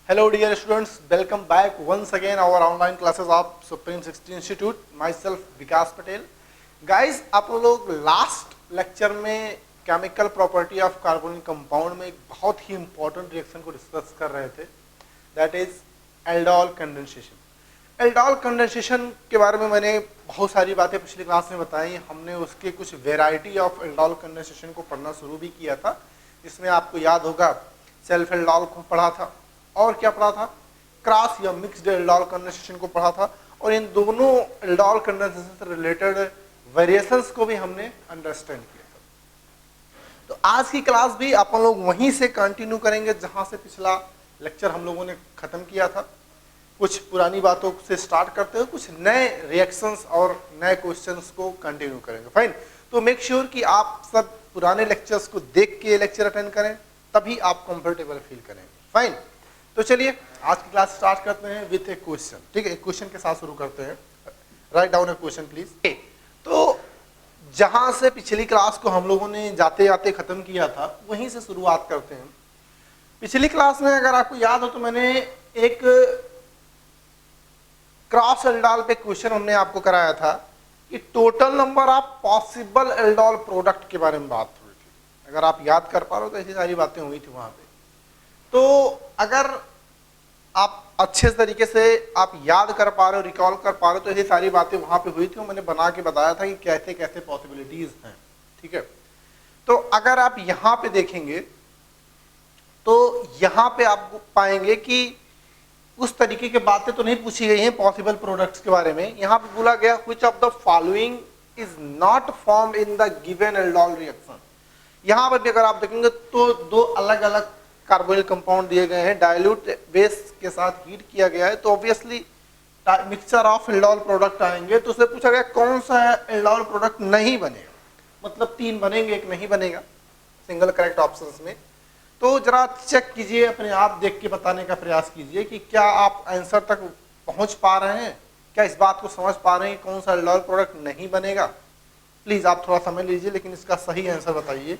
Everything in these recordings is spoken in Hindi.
Hello dear students, welcome back once again our online classes of Supreme 60 Institute. Myself Vikas Patel. Guys, आप लोग लास्ट लेक्चर में chemical property of carbonic compound में एक बहुत ही इंपॉर्टेंट रिएक्शन को डिस्कस कर रहे थे, that is aldol condensation. Aldol condensation के बारे में मैंने बहुत सारी बातें पिछली क्लास में बताई। हमने उसके कुछ वेराइटी ऑफ एल्डोल कंडेंसेशन को पढ़ना शुरू भी किया था, जिसमें आपको याद होगा सेल्फ एल्डोल को पढ़ा था और क्या पढ़ा था, क्रॉस या मिक्स्ड एल्डोल कंडेंसेशन को पढ़ा था, और इन दोनों एल्डोल कंडेंसेशन से रिलेटेड वेरिएशंस को भी हमने अंडरस्टैंड किया था। तो आज की क्लास भी अपन लोग वहीं से कंटिन्यू करेंगे जहां से पिछला लेक्चर हम लोगों ने खत्म किया था। कुछ पुरानी बातों से स्टार्ट करते हुए कुछ नए रिएक्शंस और नए क्वेश्चंस को कंटिन्यू करेंगे। फाइन, तो मेक श्योर कि आप सब पुराने लेक्चर्स को देख के लेक्चर अटेंड करें, तभी आप कंफर्टेबल फील करेंगे। फाइन, तो चलिए आज की क्लास स्टार्ट करते हैं विथ ए क्वेश्चन। ठीक है, एक क्वेश्चन के साथ शुरू करते हैं। Write down A question please. तो जहां से पिछली क्लास को हम लोगों ने जाते जाते खत्म किया था, वहीं से शुरुआत करते हैं। पिछली क्लास में अगर आपको याद हो तो मैंने एक क्रॉस एल्डोल पे क्वेश्चन हमने आपको कराया था कि total number of possible aldol product के बारे में बात हुई थी। अगर आप याद कर पा रहे हो तो ऐसी सारी बातें हुई थी वहां पे। तो अगर आप अच्छे तरीके से आप याद कर पा रहे हो, रिकॉल कर पा रहे हो, तो ये सारी बातें वहां पे हुई थी और मैंने बना के बताया था कि कैसे कैसे पॉसिबिलिटीज हैं। ठीक है, तो अगर आप यहाँ पे देखेंगे तो यहाँ पे आप पाएंगे कि उस तरीके की बातें तो नहीं पूछी गई हैं पॉसिबल प्रोडक्ट्स के बारे में। यहाँ पे बोला गया which of the following is not formed in the given aldol reaction. यहाँ पर भी अगर आप देखेंगे तो दो अलग अलग कार्बोनिल कंपाउंड दिए गए हैं, डाइल्यूट बेस के साथ हीट किया गया है, तो obviously mixture of aldol product आएंगे। तो उससे पूछा गया कौन सा एल्डोल प्रोडक्ट नहीं बनेगा, मतलब तीन बनेंगे एक नहीं बनेगा सिंगल करेक्ट ऑप्शंस में। तो जरा चेक कीजिए, अपने आप देख के बताने का प्रयास कीजिए कि क्या आप आंसर तक पहुंच पा रहे हैं, क्या इस बात को समझ पा रहे हैं कौन सा एल्डोल प्रोडक्ट नहीं बनेगा। प्लीज आप थोड़ा समय लीजिए, लेकिन इसका सही आंसर बताइए।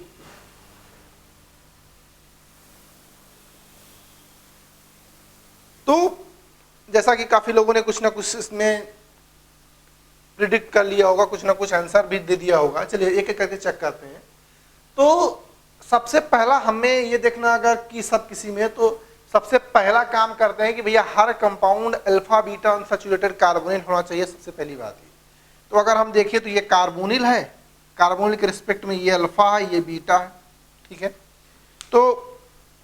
तो जैसा कि काफी लोगों ने कुछ ना कुछ इसमें प्रिडिक्ट कर लिया होगा, कुछ ना कुछ आंसर भी दे दिया होगा। चलिए एक एक करके चेक करते हैं। तो सबसे पहला हमें ये देखना अगर कि सब किसी में, तो सबसे पहला काम करते हैं कि भैया हर compound alpha beta unsaturated carbonyl होना चाहिए, सबसे पहली बात है। तो अगर हम देखिए तो ये कार्बोनिल है, कार्बोनिल के रिस्पेक्ट में ये अल्फा है, ये बीटा है। ठीक है, तो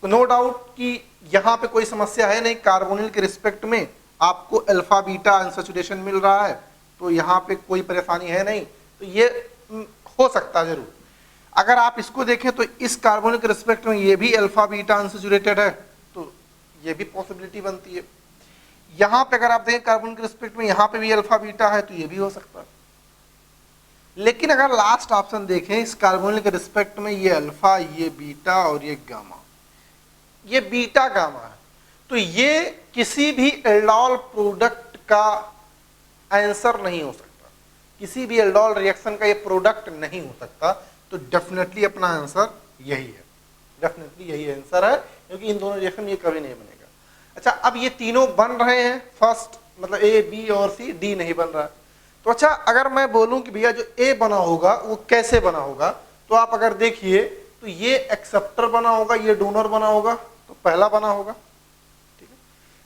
नो डाउट कि यहाँ पे कोई समस्या है नहीं, कार्बोनिल के रिस्पेक्ट में आपको अल्फा बीटा अनसैचुरेशन मिल रहा है, तो यहाँ पे कोई परेशानी है नहीं। तो ये हो सकता है जरूर। अगर आप इसको देखें तो इस कार्बोनिल के रिस्पेक्ट में ये भी अल्फा बीटा अनसैचुरेटेड है, तो ये भी पॉसिबिलिटी बनती है। यहाँ पे अगर आप देखें कार्बोनिल के रिस्पेक्ट में यहाँ पे भी अल्फा बीटा है, तो ये भी हो सकता है। लेकिन अगर लास्ट ऑप्शन देखें, इस कार्बोनिल के रिस्पेक्ट में ये अल्फा, ये बीटा और ये गामा, ये बीटा गामा है, तो ये किसी भी एल्डोल प्रोडक्ट का आंसर नहीं हो सकता, किसी भी एल्डोल रिएक्शन का ये प्रोडक्ट नहीं हो सकता। तो डेफिनेटली अपना आंसर यही है, डेफिनेटली यही आंसर है, क्योंकि इन दोनों रिएक्शन ये कभी नहीं बनेगा। अच्छा, अब ये तीनों बन रहे हैं फर्स्ट, मतलब ए बी और सी, डी नहीं बन रहा है। तो अच्छा, अगर मैं बोलूं कि भैया जो ए बना होगा वो कैसे बना होगा, तो आप अगर देखिए तो ये एक्सेप्टर बना होगा, ये डोनर बना होगा, तो पहला बना होगा। ठीक है,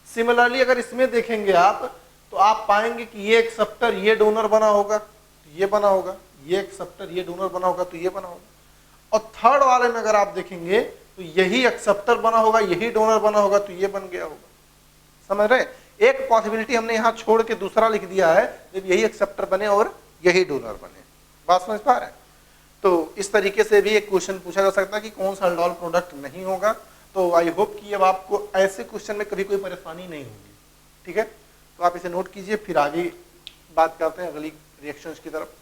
सिमिलरली अगर इसमें देखेंगे आप तो आप पाएंगे कि ये एक्सेप्टर, ये डोनर बना होगा, तो ये बना होगा, ये एक्सेप्टर, ये डोनर बना होगा, तो ये बना होगा। और थर्ड वाले में अगर आप देखेंगे तो यही एक्सेप्टर बना होगा, यही डोनर बना होगा, तो ये बन गया होगा। समझ रहे, एक पॉसिबिलिटी हमने यहाँ छोड़ के दूसरा लिख दिया है, जब यही एक्सेप्टर बने और यही डोनर बने। बात समझ पा रहे हैं? तो इस तरीके से भी एक क्वेश्चन पूछा जा सकता है कि कौन सा एल्डोल प्रोडक्ट नहीं होगा। तो आई होप कि अब आपको ऐसे क्वेश्चन में कभी कोई परेशानी नहीं होगी। ठीक है, तो आप इसे नोट कीजिए, फिर आगे बात करते हैं अगली रिएक्शंस की तरफ।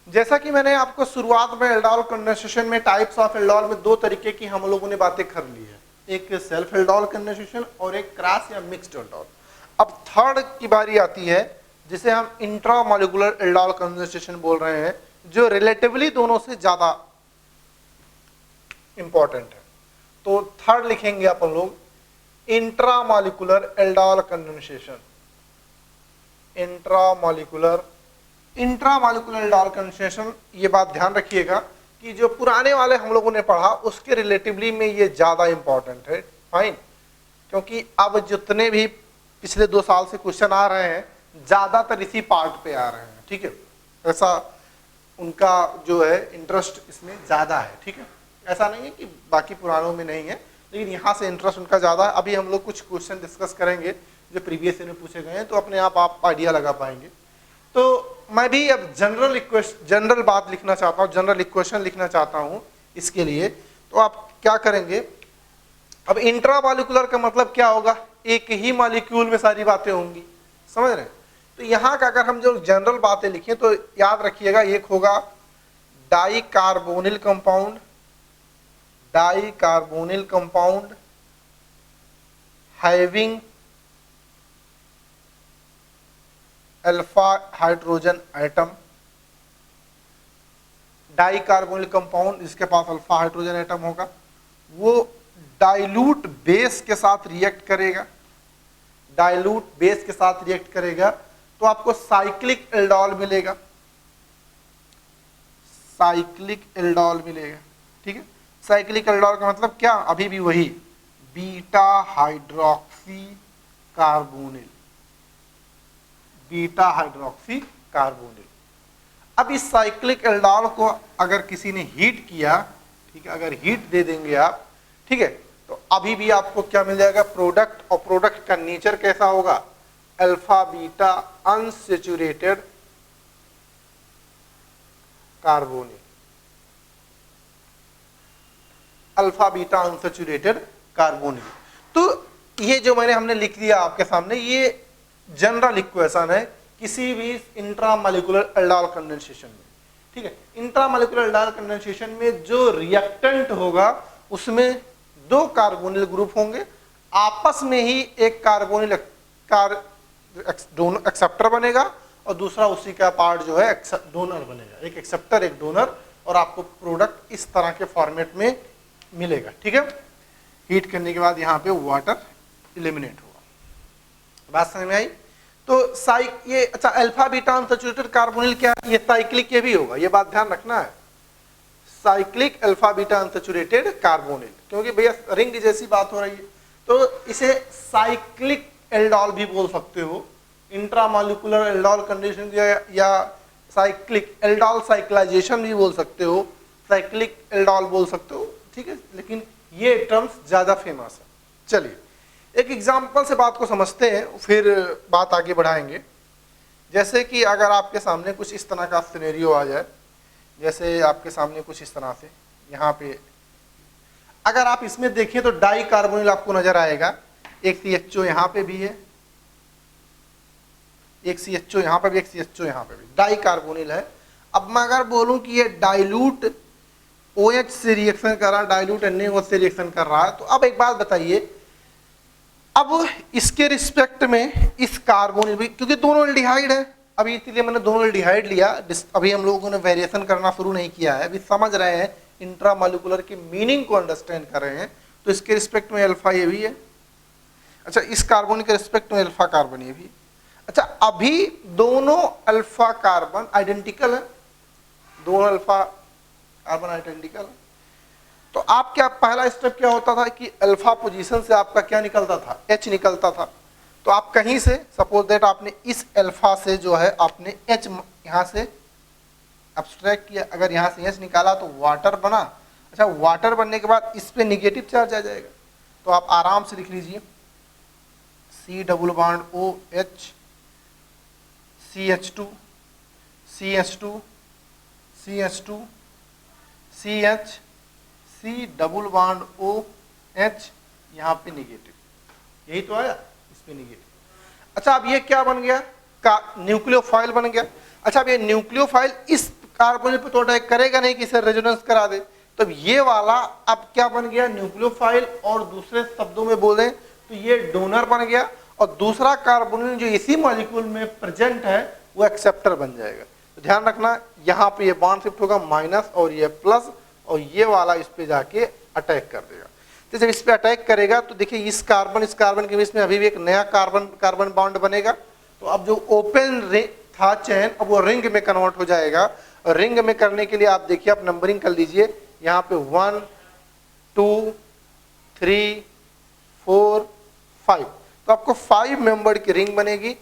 जैसा कि मैंने आपको शुरुआत में एल्डोल कंडेंसेशन में टाइप्स ऑफ एल्डोल में दो तरीके की हम लोगों ने बातें कर ली है, एक सेल्फ एल्डोल कंडेंसेशन और एक क्रॉस या मिक्स्ड एल्डोल। अब थर्ड की बारी आती है, जिसे हम इंट्रामॉलिक्यूलर एल्डोल कंडेंसेशन बोल रहे हैं, जो रिलेटिवली दोनों से ज्यादा इंपॉर्टेंट है। तो थर्ड लिखेंगे अपन लोग intramolecular aldol condensation. Intramolecular aldol condensation, ये बात ध्यान रखिएगा कि जो पुराने वाले हम लोगों ने पढ़ा उसके रिलेटिवली में ये ज्यादा इंपॉर्टेंट है। फाइन, क्योंकि अब जितने भी पिछले 2 साल से क्वेश्चन आ रहे हैं ज्यादातर इसी पार्ट पे आ रहे हैं। ठीक है, ऐसा उनका जो है इंटरेस्ट इसमें ज्यादा है। ठीक है, ऐसा नहीं है कि बाकी पुरानों में नहीं है, लेकिन यहाँ से इंटरेस्ट उनका ज्यादा है। अभी हम लोग कुछ क्वेश्चन डिस्कस करेंगे जो प्रीवियस ईयर में पूछे गए हैं, तो अपने आप आइडिया लगा पाएंगे। तो मैं भी अब जनरल बात लिखना चाहता हूँ, जनरल इक्वेशन लिखना चाहता हूँ इसके लिए। तो आप क्या करेंगे, अब इंट्रामॉलिक्यूलर का मतलब क्या होगा, एक ही मॉलिक्यूल में सारी बातें होंगी, समझ रहे हैं। तो यहाँ का अगर हम जो जनरल बातें लिखें तो याद रखिएगा, एक होगा di carbonyl compound, having alpha hydrogen atom. Di carbonyl compound जिसके पास अल्फा हाइड्रोजन एटम होगा, वो डाइल्यूट बेस के साथ रिएक्ट करेगा, तो आपको साइक्लिक एल्डोल मिलेगा। ठीक है, साइक्लिक एल्डोल का मतलब क्या, अभी भी वही बीटा हाइड्रोक्सी कार्बोनिल। अब इस साइक्लिक एल्डोल को अगर किसी ने हीट किया, ठीक है, अगर हीट दे देंगे आप, ठीक है, तो अभी भी आपको क्या मिल जाएगा, प्रोडक्ट। और प्रोडक्ट का नेचर कैसा होगा, अल्फा बीटा अनसैचुरेटेड कार्बोनिल। तो ये जो हमने लिख दिया आपके सामने, ये जनरल इक्वेशन है किसी भी इंट्रामॉलिक्यूलर एल्डोल कंडेंसेशन में। ठीक है, इंट्रामॉलिक्यूलर एल्डोल कंडेंसेशन में जो रिएक्टेंट होगा उसमें 2 कार्बोनिल ग्रुप होंगे, आपस में ही एक कार्बोनिल एक्सेप्टर बनेगा और दूसरा उसी का पार्ट जो है डोनर बनेगा, एक एक्सेप्टर एक डोनर, और आपको प्रोडक्ट इस तरह के फॉर्मेट में मिलेगा। ठीक है, हीट करने के बाद यहाँ पे वाटर एलिमिनेट होगा। बात समझ में आई। तो ये अच्छा, अल्फा बीटा अनसैचुरेटेड कार्बोनिल क्या, ये साइक्लिक ये भी होगा, ये बात ध्यान रखना है, cyclic alpha beta unsaturated carbonyl, क्योंकि भैया रिंग जैसी बात हो रही है, तो इसे साइक्लिक एल्डोल भी बोल सकते हो, इंट्रामॉलिक्यूलर एल्डोल कंडीशन या साइक्लिक एल्डोल साइक्लाइजेशन भी बोल सकते हो, साइक्लिक एल्डोल बोल सकते हो। ठीक है, लेकिन ये टर्म्स ज्यादा फेमस है। चलिए एक एग्जांपल से बात को समझते हैं, फिर बात आगे बढ़ाएंगे। जैसे कि अगर आपके सामने कुछ इस तरह का सिनेरियो आ जाए, जैसे आपके सामने कुछ इस तरह से, यहाँ पे अगर आप इसमें देखें तो डाई कार्बोनिल आपको नजर आएगा, एक CHO यहाँ पे भी है, एक CHO यहाँ पे भी, एक CHO यहाँ पे भी, डाई कार्बोनिल है। अब मैं अगर बोलूं कि ये डाइल्यूट OH से रिएक्शन कर रहा है, डाइल्यूट NaOH से रिएक्शन कर रहा है, तो अब एक बात बताइए, अब इसके रिस्पेक्ट में इस कार्बोनिल भी, क्योंकि दोनों एल्डिहाइड है, अभी इसीलिए मैंने दोनों एल्डिहाइड लिया, अभी हम लोगों ने वेरिएशन करना शुरू नहीं किया है, अभी समझ रहे हैं, इंट्रामॉलिक्यूलर की मीनिंग को अंडरस्टैंड कर रहे हैं। तो इसके रिस्पेक्ट में अल्फा ये भी है, अच्छा इस कार्बन के रिस्पेक्ट में अल्फा कार्बन ये भी। अच्छा अभी दोनों अल्फा कार्बन आइडेंटिकल है, दोनों अल्फा कार्बन आइडेंटिकल है। तो आप क्या, पहला स्टेप क्या होता था कि अल्फा पोजीशन से आपका क्या निकलता था, H निकलता था। तो आप कहीं से सपोज दैट आपने इस अल्फा से जो है आपने H यहाँ से अब्स्ट्रैक्ट किया, अगर यहाँ से H निकाला तो वाटर बना। अच्छा वाटर बनने के बाद इस पे निगेटिव चार्ज आ जाएगा, तो आप आराम से लिख लीजिए C double bond OH CH2 CH2 CH2 CH C double bond OH, यहाँ पे निगेटिव, यही तो आया, इस पे निगेटिव। अच्छा अब ये क्या बन गया, न्यूक्लियोफाइल बन गया। अच्छा अब ये न्यूक्लियोफाइल इस कार्बोनिल पे तो अटैक करेगा नहीं कि इसे रेजोनेंस करा दे, तो ये वाला अब क्या बन गया, न्यूक्लियोफाइल, और दूसरे शब्दों में बोले तो ये डोनर बन गया, और दूसरा कार्बोनिल जो इसी मॉलिक्यूल में प्रेजेंट है वो एक्सेप्टर बन जाएगा। तो ध्यान रखना यहाँ पे ये बॉन्ड शिफ्ट होगा माइनस और ये प्लस, और ये वाला इस पे जाके अटैक कर देगा। तो जब इस पे अटैक करेगा तो देखिए इस कार्बन के बीच में अभी भी एक नया कार्बन बॉन्ड बनेगा। तो अब जो ओपन था चेन अब वो रिंग में कन्वर्ट हो जाएगा। और रिंग में करने के लिए आप देखिए, आप नंबरिंग कर लीजिए, यहाँ पे 1 2 3 4 5, तो आपको 5 मेंबर की रिंग बनेगी।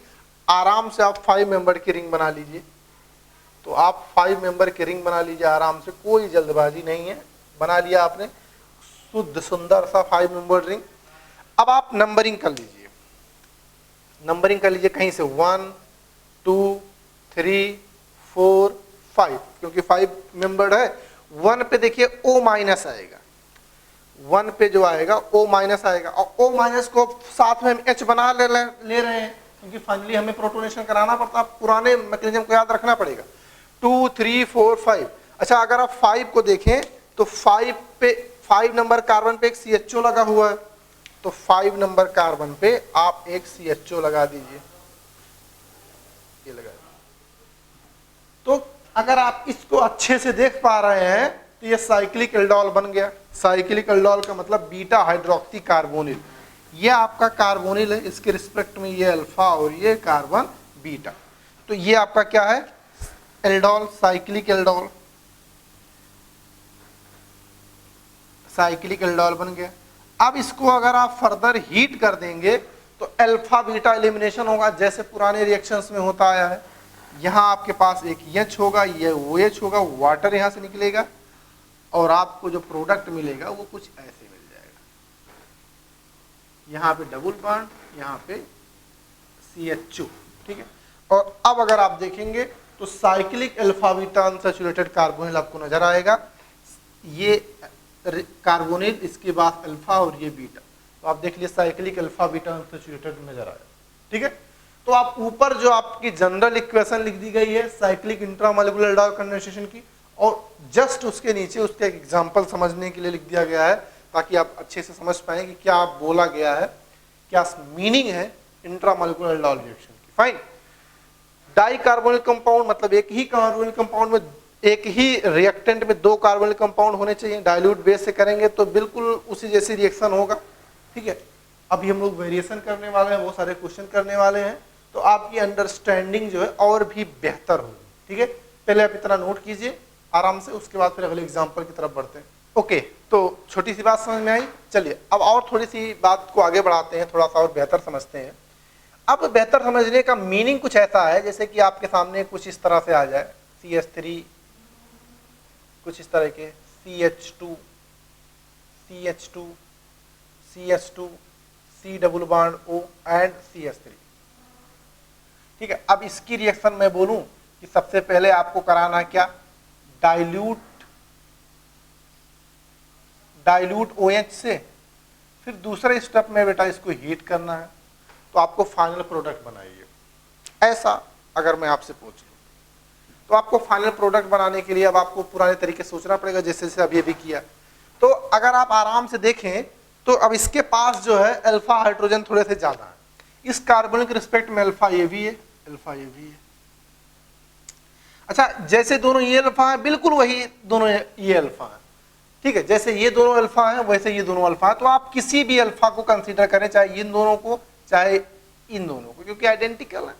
आराम से आप 5 मेंबर की रिंग बना लीजिए। तो आप 5 मेंबर की रिंग बना लीजिए आराम से, कोई जल्दबाजी नहीं है। बना लिया आपने शुद्ध सुंदर सा 5 मेंबर रिंग। अब आप नंबरिंग कर लीजिए, नंबरिंग कर लीजिए कहीं से 1 2 3 4 5, क्योंकि 5 मेंबर्ड है। 1 पे देखिए O माइनस आएगा, 1 पे जो आएगा O माइनस आएगा, और O माइनस को साथ में हम H बना ले रहे हैं, क्योंकि फाइनली हमें प्रोटोनेशन कराना पड़ता है, पुराने मैकेनिज्म को याद रखना पड़ेगा। 2 3 4 5। अच्छा, अगर आप 5 को देखें तो 5 नंबर कार्बन पे एक CHO लगा हुआ है, तो 5 नंबर कार्बन पे आप एक CHO लगा दीजिए, ये लगा। तो अगर आप इसको अच्छे से देख पा रहे हैं तो ये साइक्लिक एल्डोल बन गया। साइक्लिक एल्डोल का मतलब बीटा हाइड्रोक्सी कार्बोनिल। ये आपका कार्बोनिल है, इसके रिस्पेक्ट में ये अल्फा और ये कार्बन बीटा। तो ये आपका क्या है, aldol, cyclic aldol, cyclic aldol बन गया। अब इसको अगर आप फर्दर हीट कर देंगे तो अल्फा बीटा एलिमिनेशन होगा, जैसे पुराने रिएक्शंस में होता आया है। यहाँ आपके पास एक H होगा, ये OH होगा, वाटर यहाँ से निकलेगा और आपको जो प्रोडक्ट मिलेगा वो कुछ ऐसे मिल जाएगा। यहाँ पे डबल बॉन्ड, यहाँ पे CHO, ठीक है। और अब अगर आप देखेंगे तो cyclic alpha beta unsaturated carbonyl आपको नजर आएगा। ये कार्बोनिल, इसके बाद अल्फा और ये बीटा, तो आप देख लीजिए साइक्लिक अल्फा बीटा अनसैचुरेटेड नजर आएगा, ठीक है। तो आप ऊपर जो आपकी जनरल इक्वेशन लिख दी गई है साइक्लिक इंट्रामोलिकुलर एल्डोल कंडेंसेशन की, और जस्ट उसके नीचे उसका एक एग्जांपल समझने के लिए लिख दिया गया है, ताकि आप अच्छे से समझ पाएं कि क्या बोला गया है, क्या मीनिंग है इंट्रामोलिकुलर एल्डोल रिएक्शन की। फाइन। डाई कार्बोनिल कंपाउंड मतलब एक ही कार्बोनिल कंपाउंड में, एक ही रिएक्टेंट में 2 कार्बोनिल कंपाउंड होने चाहिए। डाइल्यूट बेस से करेंगे तो बिल्कुल उसी जैसी रिएक्शन होगा, ठीक है। अभी हम लोग वेरिएशन करने वाले हैं, बहुत सारे क्वेश्चन करने वाले हैं, तो आपकी अंडरस्टैंडिंग जो है और भी बेहतर होगी, ठीक है। पहले आप इतना नोट कीजिए आराम से, उसके बाद फिर अगले एग्जांपल की तरफ बढ़ते हैं। ओके, तो छोटी सी बात समझ में आई। चलिए अब और थोड़ी सी बात को आगे बढ़ाते हैं, थोड़ा सा और बेहतर समझते हैं। अब बेहतर समझने का मीनिंग कुछ ऐसा है जैसे कि आपके सामने कुछ इस तरह से आ जाए, CH3, कुछ इस तरह के CH2, CH2, CH2, C double bond O and CH3, ठीक है। अब इसकी रिएक्शन मैं बोलूं कि सबसे पहले आपको कराना क्या, डाइल्यूट OH से, फिर दूसरे स्टेप में बेटा इसको हीट करना है, तो आपको फाइनल प्रोडक्ट बनाइए। ऐसा अगर मैं आपसे पूछ लूं तो आपको फाइनल प्रोडक्ट बनाने के लिए अब आपको पुराने तरीके से सोचना पड़ेगा, जैसे जैसे अभी किया। तो अगर आप आराम से देखें तो अब इसके पास जो है अल्फा हाइड्रोजन थोड़े से ज्यादा है, इस कार्बन के रिस्पेक्ट में अल्फा ये भी है, अल्फा ये भी है। अच्छा, जैसे दोनों ये अल्फा है, बिल्कुल वही दोनों ये अल्फा है, ठीक है। जैसे ये दोनों अल्फा है वैसे ये दोनों अल्फा है। तो आप किसी भी अल्फा को कंसीडर करें, चाहे इन दोनों को चाहे इन दोनों को, क्योंकि आइडेंटिकल है।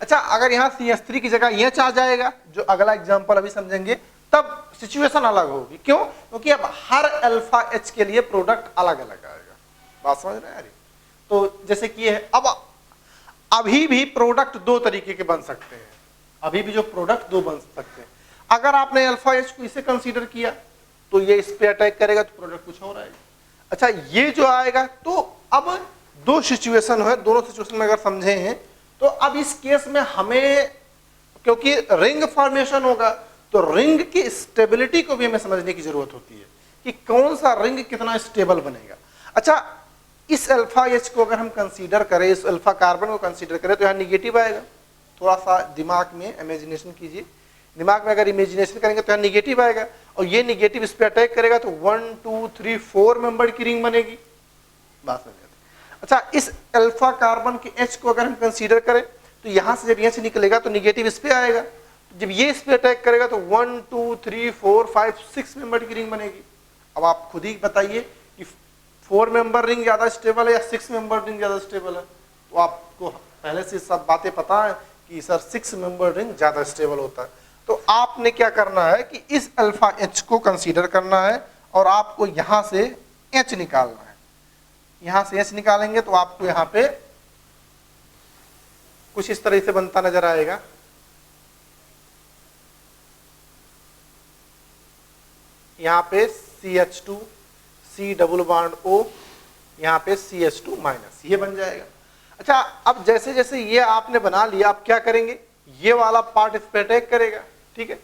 अच्छा, अगर यहाँ CH3 की जगह ये आ जाएगा, जो अगला एग्जांपल अभी समझेंगे, तब सिचुएशन अलग होगी। क्यों? क्योंकि अब हर अल्फा H के लिए प्रोडक्ट अलग अलग आएगा। बात समझ रहे हैं? तो जैसे कि है, अब अभी भी प्रोडक्ट 2 तरीके के बन सकते हैं, अभी भी जो प्रोडक्ट 2 बन सकते हैं। अगर आपने अल्फा H को इसे कंसीडर किया तो ये इस पे अटैक करेगा तो प्रोडक्ट कुछ और आएगा। अच्छा, ये जो आएगा, तो अब 2 सिचुएशन है, दोनों सिचुएशन में अगर समझे हैं तो अब इस केस में हमें, क्योंकि रिंग फॉर्मेशन होगा, तो रिंग की स्टेबिलिटी को भी हमें समझने की जरूरत होती है कि कौन सा रिंग कितना स्टेबल बनेगा। अच्छा, इस अल्फा H को अगर हम कंसीडर करें, इस अल्फा कार्बन को कंसीडर करें, तो यहाँ निगेटिव आएगा। थोड़ा सा दिमाग में इमेजिनेशन कीजिए, दिमाग में अगर इमेजिनेशन करेंगे तो यहाँ निगेटिव आएगा, और ये निगेटिव इस पर अटैक करेगा तो 1 2 3 4 मेंबर की रिंग बनेगी। बात समझ। अच्छा, इस अल्फा कार्बन के H को अगर हम कंसीडर करें तो यहाँ से जब यहाँ से निकलेगा तो निगेटिव इस पे आएगा, जब ये इस पे अटैक करेगा तो 1 2 3 4 5 6 मेंबर की रिंग बनेगी। अब आप खुद ही बताइए कि 4 मेंबर रिंग ज्यादा स्टेबल है या 6 मेंबर रिंग ज्यादा स्टेबल है? तो आपको पहले से सब बातें पता है कि सर 6 मेंबर रिंग ज्यादा स्टेबल होता है। तो आपने क्या करना है कि इस अल्फा एच को कंसीडर करना है और आपको यहां से एच निकालना है। यहां से एच निकालेंगे तो आपको यहां पे कुछ इस तरह से बनता नजर आएगा। यहां पे CH2 C double bond O, यहां पे CH2 माइनस, ये बन जाएगा। अच्छा, अब जैसे जैसे ये आपने बना लिया, आप क्या करेंगे, ये वाला पार्ट इस पे अटैक करेगा, ठीक है।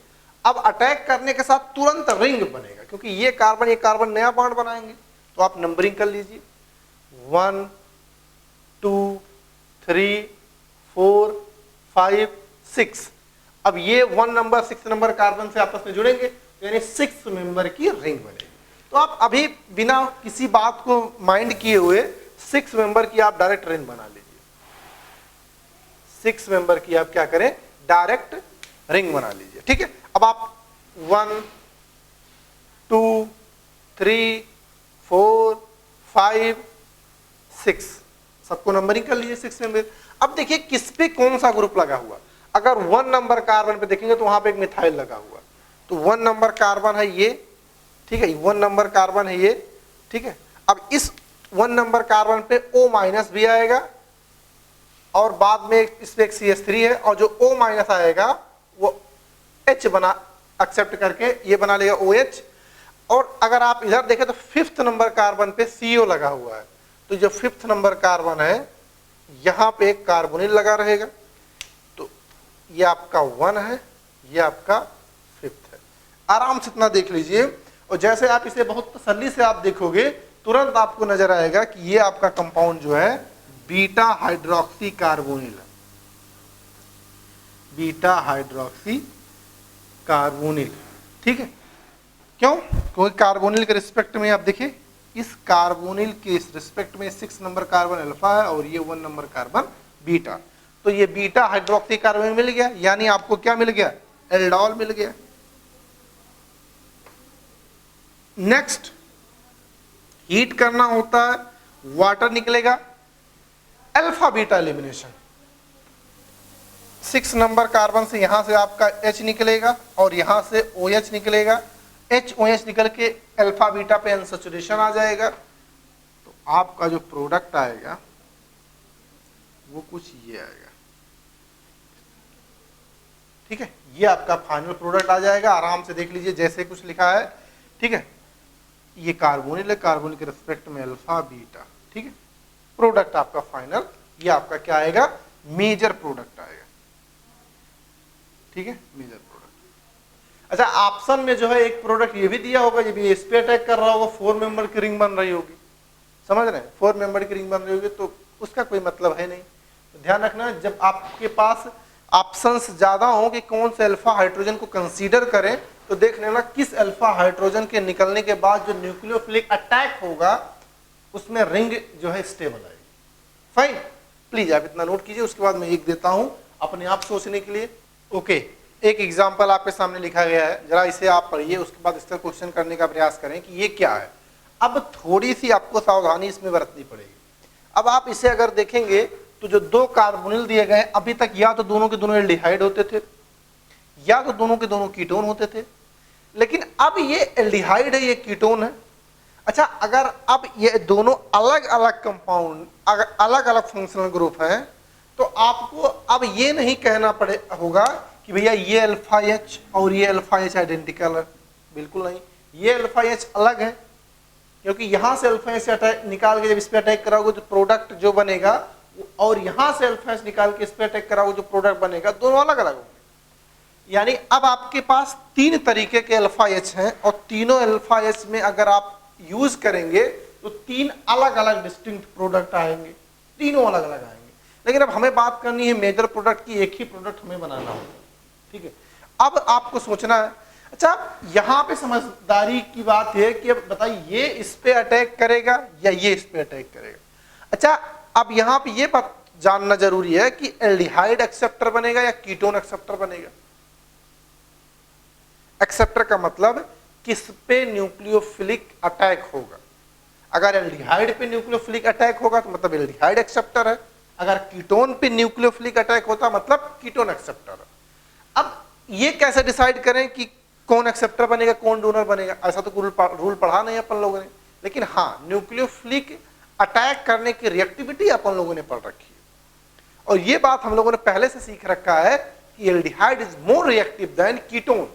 अब अटैक करने के साथ तुरंत रिंग बनेगा, क्योंकि ये कार्बन नया बॉन्ड बनाएंगे। तो आप नंबरिंग कर लीजिए, 1 2 3 4 5 6। अब ये 1 नंबर 6 नंबर कार्बन से आपस में जुड़ेंगे, यानी 6 मेंबर की रिंग बनेगी। तो आप अभी बिना किसी बात को माइंड किए हुए 6 मेंबर की आप डायरेक्ट रिंग बना लीजिए। 6 मेंबर की आप क्या करें, डायरेक्ट रिंग बना लीजिए, ठीक है। अब आप 1 2 3 4 5 6 सबको नंबरिंग कर लीजिए 6 मेंबर। अब देखिए किस पे कौन सा ग्रुप लगा हुआ। अगर 1 नंबर कार्बन पे देखेंगे तो वहां पे एक मिथाइल लगा हुआ, तो 1 नंबर कार्बन है ये, ठीक है, 1 नंबर कार्बन है ये, ठीक है। अब इस 1 नंबर कार्बन पे O माइनस भी आएगा और बाद में इस पे एक CH3 है, और जो O माइनस आएगा वो H बना एक्सेप्ट करके ये बना लेगा OH। और अगर आप इधर देखें तो 5th नंबर कार्बन पे CO लगा हुआ है, तो जो 5th नंबर कार्बन है यहां पे एक कार्बोनिल लगा रहेगा। तो ये आपका 1 है, ये आपका 5th है। आराम से इतना देख लीजिए, और जैसे आप इसे बहुत तसल्ली से आप देखोगे तुरंत आपको नजर आएगा कि ये आपका कंपाउंड जो है बीटा हाइड्रोक्सी कार्बोनिल है, बीटा हाइड्रोक्सी कार्बोनिल, ठीक है। क्यों? क्योंकि कार्बोनिल के रिस्पेक्ट में आप देखिए, इस कार्बोनिल के रिस्पेक्ट में 6 नंबर कार्बन अल्फा है और ये 1 नंबर कार्बन बीटा। तो ये बीटा हाइड्रोक्सी कार्बोनिल मिल गया, यानी आपको क्या मिल गया, एल्डोल मिल गया। नेक्स्ट हीट करना होता है, वाटर निकलेगा, alpha beta elimination. 6 number carbon से यहां से आपका H निकलेगा और यहां से OH निकलेगा, HOH निकल के अल्फा बीटा पे अनसैचुरेशन आ जाएगा। तो आपका जो प्रोडक्ट आएगा वो कुछ ये आएगा, ठीक है। ये आपका फाइनल प्रोडक्ट आ जाएगा, आराम से देख लीजिए जैसे कुछ लिखा है, ठीक है। ये कार्बोनिल है, कार्बोनिल के रिस्पेक्ट में अल्फा बीटा, ठीक है। प्रोडक्ट आपका फाइनल, ये आपका क्या आएगा, मेजर प्रोडक्ट आएगा, ठीक है, मेजर प्रोडक्ट। अच्छा, ऑप्शन में जो है एक प्रोडक्ट ये भी दिया होगा, ये भी इस पे अटैक कर रहा होगा, 4 मेंबर की रिंग बन रही होगी, समझ रहे हैं, 4 मेंबर की रिंग बन रही होगी, तो उसका कोई मतलब है नहीं। तो ध्यान रखना, जब आपके पास ऑप्शंस ज्यादा हो कि कौन से अल्फा हाइड्रोजन को कंसीडर करें, तो देख लेना किस अल्फा हाइड्रोजन के निकलने के बाद जो न्यूक्लियोफिलिक अटैक होगा उसमें रिंग जो है स्टेबल आएगी। फाइन, प्लीज आप इतना नोट कीजिए, उसके बाद मैं एक देता हूं अपने आप सोचने के लिए। ओके, एक एग्जांपल आपके सामने लिखा गया है, जरा इसे आप पढ़िए, उसके बाद इसका क्वेश्चन करने का प्रयास करें कि ये क्या है। अब थोड़ी सी आपको सावधानी इसमें बरतनी पड़ेगी। अब आप इसे अगर देखेंगे तो जो 2 कार्बोनिल दिए गए अभी तक या तो दोनों के दोनों एल्डिहाइड होते थे या तो दोनों के दोनों कीटोन होते थे, लेकिन अब ये एल्डिहाइड है, ये कीटोन है। अच्छा, अगर अब ये दोनों अलग अलग कंपाउंड, अगर अलग अलग फंक्शनल ग्रुप हैं, तो आपको अब ये नहीं कहना पड़े होगा कि भैया ये अल्फा एच और ये अल्फा एच आइडेंटिकल है, बिल्कुल नहीं। ये अल्फा एच अलग है, क्योंकि यहां से अल्फा एच अटैक निकाल के जब इस पे अटैक कराओगे तो प्रोडक्ट जो बनेगा, और यहां से अल्फा एच निकाल के इस पे अटैक कराओगे जो प्रोडक्ट बनेगा, दोनों अलग अलग होंगे। यानी अब आपके पास 3 तरीके के अल्फा एच हैं, और तीनों अल्फा एच में अगर आप यूज करेंगे तो 3 अलग अलग डिस्टिंक्ट प्रोडक्ट आएंगे, तीनों अलग अलग आएंगे। लेकिन अब हमें बात करनी है मेजर प्रोडक्ट की, एक ही प्रोडक्ट हमें बनाना होगा, ठीक है। अब आपको सोचना है, अच्छा यहां पे समझदारी की बात है कि अब बताइए ये इस पे अटैक करेगा या ये इस पे अटैक करेगा। अच्छा, अब यहां पे ये बात जानना जरूरी है कि एल्डिहाइड एक्सेप्टर बनेगा या कीटोन एक्सेप्टर बनेगा। एक्सेप्टर का मतलब किस पे न्यूक्लियोफिलिक अटैक होगा। अगर एल्डिहाइड पे न्यूक्लियोफिलिक अटैक होगा तो मतलब एल्डिहाइड एक्सेप्टर है, अगर कीटोन पे न्यूक्लियोफिलिक अटैक होता मतलब कीटोन एक्सेप्टर है। अब ये कैसे डिसाइड करें कि कौन एक्सेप्टर बनेगा कौन डोनर बनेगा, ऐसा तो रूल पढ़ा नहीं अपन लोगों ने, लेकिन हाँ न्यूक्लियोफिलिक अटैक करने की रिएक्टिविटी अपन लोगों ने पढ़ रखी है। और ये बात हम लोगों ने पहले से सीख रखा है कि aldehyde is more reactive than ketone.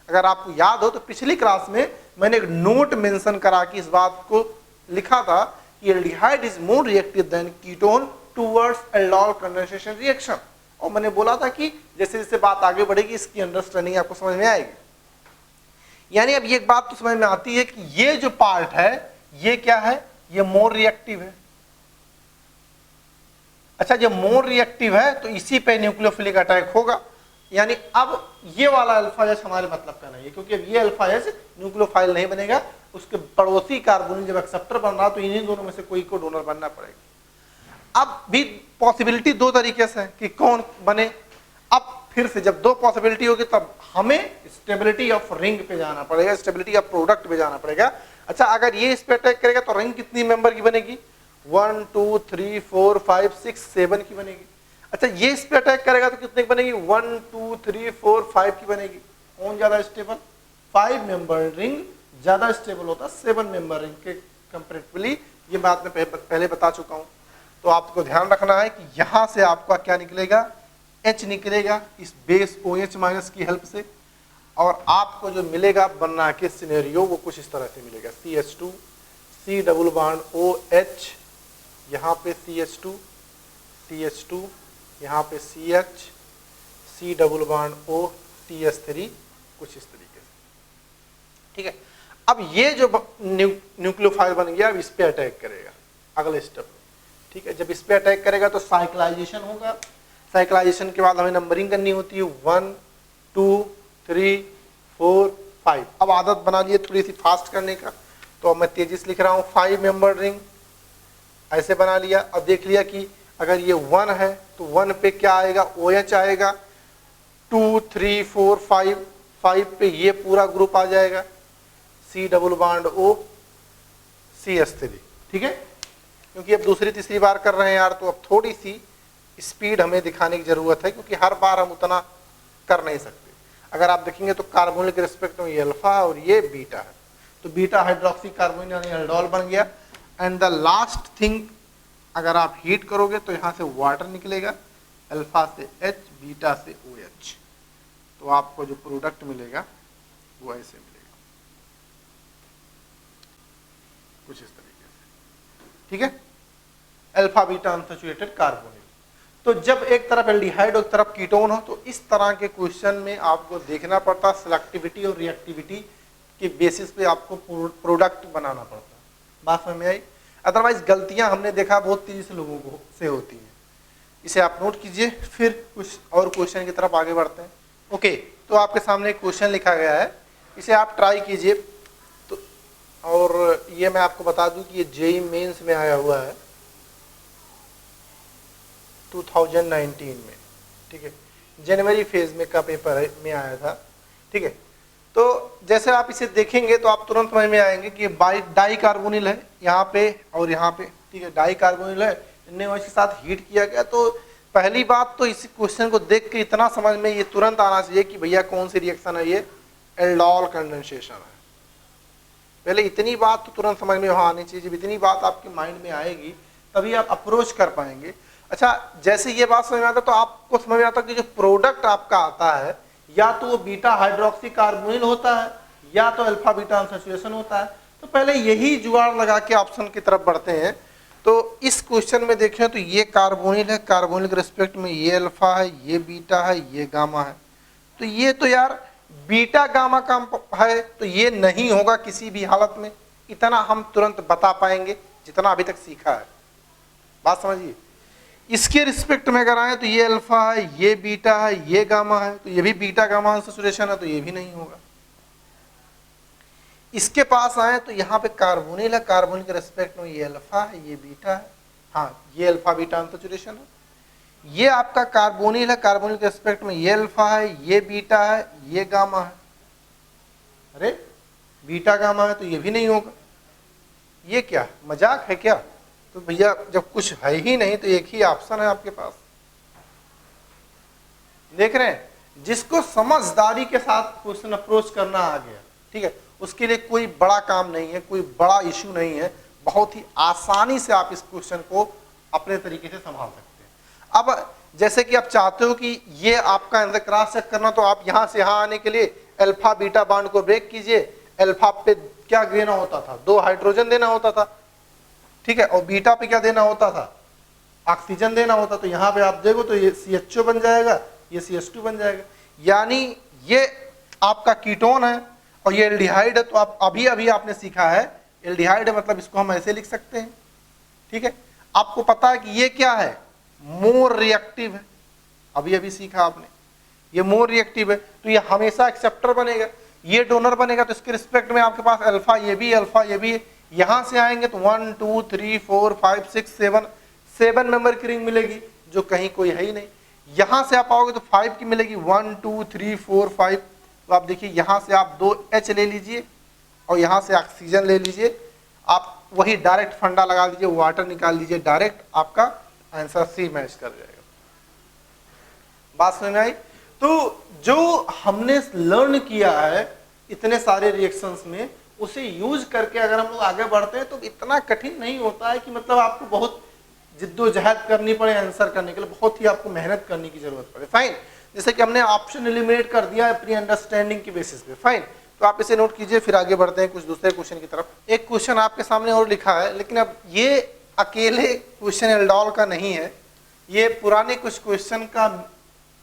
अगर आपको याद हो तो पिछली क्लास में मैंने एक नोट मेंशन करा कि इस बात को लिखा था कि aldehyde is more reactive than ketone towards aldol condensation reaction. और मैंने बोला था कि जैसे जैसे बात आगे बढ़ेगी इसकी अंडरस्टैंडिंग आपको समझ में आएगी। यानी अब ये एक बात तो समझ में आती है कि ये जो पार्ट है ये क्या है, ये मोर रिएक्टिव है। अच्छा जब मोर रिएक्टिव है तो इसी पे न्यूक्लियोफिलिक अटैक होगा। यानी अब ये वाला अल्फा एच हमारे मतलब का नहीं है, क्योंकि अब ये अल्फा एच न्यूक्लियोफाइल नहीं बनेगा, उसके पड़ोसी कार्बोनिल जब एक्सेप्टर बन रहा तो इन्हीं दोनों में से कोई को डोनर बनना पड़ेगा। अब भी पॉसिबिलिटी दो तरीके से है कि कौन बने। अब फिर से जब दो पॉसिबिलिटी होगी तब हमें स्टेबिलिटी ऑफ रिंग पे जाना पड़ेगा, स्टेबिलिटी ऑफ प्रोडक्ट पे जाना पड़ेगा। अच्छा अगर ये इस पे अटैक करेगा तो रिंग कितनी मेंबर की बनेगी, 1 2 3 4 5 6 7 की बनेगी। अच्छा ये इस पे अटैक करेगा तो कितने की बनेगी, 1 2 3 4 5 की बनेगी। कौन ज्यादा स्टेबल, 5 मेंबर रिंग ज्यादा स्टेबल होता है 7 मेंबर रिंग के कंपैरेटिवली। ये बात मैं पहले बता चुका हूं। तो आपको ध्यान रखना है कि यहां से आपका क्या निकलेगा, H निकलेगा इस बेस OH माइनस की हेल्प से, और आपको जो मिलेगा बना के सिनेरियो वो कुछ इस तरह से मिलेगा, CH2 C double bond OH, यहाँ पे CH2 यहाँ पे CH C double bond O TS3, कुछ इस तरीके से। ठीक है, अब ये जो न्यूक्लियोफाइल बन गया अब इस पे अटैक करेगा अगले स्टेप में। ठीक है, जब इस पे अटैक करेगा तो साइक्लाइजेशन होगा। साइक्लाइजेशन के बाद हमें नंबरिंग करनी होती है 1 2 3 4 5। अब आदत बना लिए थोड़ी सी फास्ट करने का, तो अब मैं तेजी से लिख रहा हूँ 5 मेंबर रिंग ऐसे बना लिया। अब देख लिया कि अगर ये 1 है तो 1 पे क्या आएगा, OH आएगा, 2 3 4 5 पे ये पूरा ग्रुप आ जाएगा, C double bond O CH3। ठीक है, क्योंकि अब दूसरी तीसरी बार कर रहे हैं यार, तो अब थोड़ी सी स्पीड हमें दिखाने की जरूरत है, क्योंकि हर बार हम उतना कर नहीं सकते। अगर आप देखेंगे तो कार्बोनिल के रिस्पेक्ट में ये अल्फा और ये बीटा है, तो बीटा हाइड्रोक्सी कार्बोनिल यानी एल्डोल बन गया। एंड द लास्ट थिंग, अगर आप हीट करोगे तो यहाँ से वाटर निकलेगा, अल्फा से H बीटा से OH, तो आपको जो प्रोडक्ट मिलेगा वो ऐसे मिलेगा कुछ इस तरीके से। ठीक है, अल्फा बीटा अनसैचुरेटेड कार्बोनिल। तो जब एक तरफ एल्डिहाइड और एक तरफ कीटोन हो तो इस तरह के क्वेश्चन में आपको देखना पड़ता है, सिलेक्टिविटी और रिएक्टिविटी के बेसिस पे आपको प्रोडक्ट बनाना पड़ता है। बात समझ में आई? अदरवाइज गलतियां हमने देखा बहुत तेजी से लोगों को से होती हैं। इसे आप नोट कीजिए, फिर कुछ और क्वेश्चन की तरफ आगे बढ़ते हैं। ओके, तो आपके सामने एक क्वेश्चन लिखा गया है, इसे आप ट्राई कीजिए। तो और ये मैं आपको बता दूं कि ये जेईई मेंस में आया हुआ है 2019 में। ठीक है, जनवरी फेज में का पेपर में आया था। ठीक है, तो जैसे आप इसे देखेंगे तो आप तुरंत समझ में आएंगे कि डाई कार्बोनिल है यहाँ पे और यहाँ पे। ठीक है, डाई कार्बोनिल है, इन्हें इसके साथ हीट किया गया। तो पहली बात तो इस क्वेश्चन को देख के इतना समझ में ये तुरंत आना चाहिए कि भैया कौन सी रिएक्शन है, ये एल्डोल कंडेंसेशन है। पहले इतनी बात तो तुरंत समझ में वहाँ आनी चाहिए। जब इतनी बात आपके माइंड में आएगी तभी आप अप्रोच कर पाएंगे। अच्छा, जैसे ये बात समझ में आता तो आपको समझ में आता कि जो प्रोडक्ट आपका आता है या तो वो बीटा हाइड्रोक्सी कार्बोनिल होता है या तो अल्फा बीटा अनसैचुरेशन होता है। तो पहले यही जुगाड़ लगा के ऑप्शन की तरफ बढ़ते हैं। तो इस क्वेश्चन में देखें तो ये कार्बोनिल है, कार्बोनिल के रिस्पेक्ट में ये अल्फा है, ये बीटा है, ये गामा है। तो ये तो यार बीटा गामा का है, तो ये नहीं होगा किसी भी हालत में। इतना हम तुरंत बता पाएंगे जितना अभी तक सीखा है। बात समझिए। इसके रिस्पेक्ट में अगर आए तो ये अल्फा है, ये बीटा है, ये गामा है, तो ये भी बीटा गामा अनसैचुरेशन है, तो ये भी नहीं होगा। इसके पास आए तो यहाँ पे कार्बोनिल है, कार्बोनिल के रिस्पेक्ट में ये अल्फा है, ये बीटा है, हाँ ये अल्फा बीटा अनसैचुरेशन है। ये आपका कार्बोनिल है, कार्बोनिल के रिस्पेक्ट में ये अल्फा है, ये बीटा है, ये गामा है। अरे बीटा गामा है तो ये भी नहीं होगा। ये क्या मजाक है क्या? तो भैया जब कुछ है ही नहीं तो एक ही ऑप्शन है आपके पास। देख रहे हैं, जिसको समझदारी के साथ क्वेश्चन अप्रोच करना आ गया, ठीक है, उसके लिए कोई बड़ा काम नहीं है, कोई बड़ा इश्यू नहीं है, बहुत ही आसानी से आप इस क्वेश्चन को अपने तरीके से संभाल सकते हैं। अब जैसे कि आप चाहते हो कि ये आपका आंसर क्रॉस चेक करना, तो आप यहां से यहां आने के लिए अल्फा बीटा बॉन्ड को ब्रेक कीजिए। अल्फा पे क्या देना होता था? 2 हाइड्रोजन देना होता था, ठीक है, और बीटा पे क्या देना होता था? ऑक्सीजन देना होता। तो यहाँ पे आप देखो तो ये CHO बन जाएगा, ये CH2 बन जाएगा, यानी ये आपका कीटोन है और ये एल्डिहाइड है। तो आप अभी अभी आपने सीखा है एल्डिहाइड है, मतलब इसको हम ऐसे लिख सकते हैं, ठीक है। आपको पता है कि ये क्या है? मोर रिएक्टिव है, अभी अभी सीखा आपने, ये मोर रिएक्टिव है, तो ये हमेशा एक्सेप्टर बनेगा, ये डोनर बनेगा। तो इसके रिस्पेक्ट में आपके पास अल्फा ये भी है। यहां से आएंगे तो 1 2 3 4 5 6 7 मेंबर की रिंग मिलेगी, जो कहीं कोई है ही नहीं। यहां से आप आओगे तो 5 की मिलेगी, 1 2 3 4 5। तो आप देखिए यहां से आप 2 H ले लीजिए और यहां से ऑक्सीजन ले लीजिए, आप वही डायरेक्ट फंडा लगा लीजिए, वाटर निकाल लीजिए, डायरेक्ट आपका आंसर C मैच कर जाएगा। बात समझ में आई? तो जो हमने लर्न किया है इतने सारे रिएक्शंस में, उसे यूज करके अगर हम लोग आगे बढ़ते हैं तो इतना कठिन नहीं होता है कि मतलब आपको बहुत जिद्दोजहद करनी पड़े आंसर करने के लिए, बहुत ही आपको मेहनत करने की जरूरत पड़े। फाइन, जैसे कि हमने ऑप्शन एलिमिनेट कर दिया अपनी अंडरस्टैंडिंग की बेसिस पे। फाइन, तो आप इसे नोट कीजिए, फिर आगे बढ़ते हैं कुछ दूसरे क्वेश्चन की तरफ। एक क्वेश्चन आपके सामने और लिखा है, लेकिन अब ये अकेले क्वेश्चन एल्डोल का नहीं है, ये पुराने कुछ क्वेश्चन का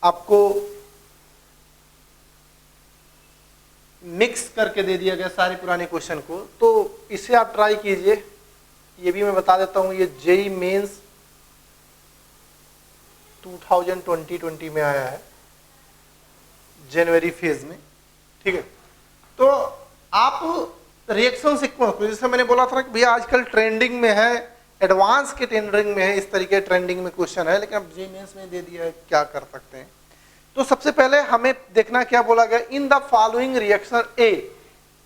आपको मिक्स करके दे दिया गया सारे पुराने क्वेश्चन को। तो इसे आप ट्राई कीजिए। ये भी मैं बता देता हूं, ये जेईई मेंस 2020 में आया है, जनवरी फेज में, ठीक है। तो आप रिएक्शन सीक्वेंस, जैसे मैंने बोला था कि भैया आजकल ट्रेंडिंग में है, एडवांस के ट्रेंडिंग में है, इस तरीके ट्रेंडिंग में क्वेश्चन है, लेकिन अब जेईई मेंस में दे दिया है, क्या कर सकते हैं। तो सबसे पहले हमें देखना क्या बोला गया, इन द फॉलोइंग रिएक्शन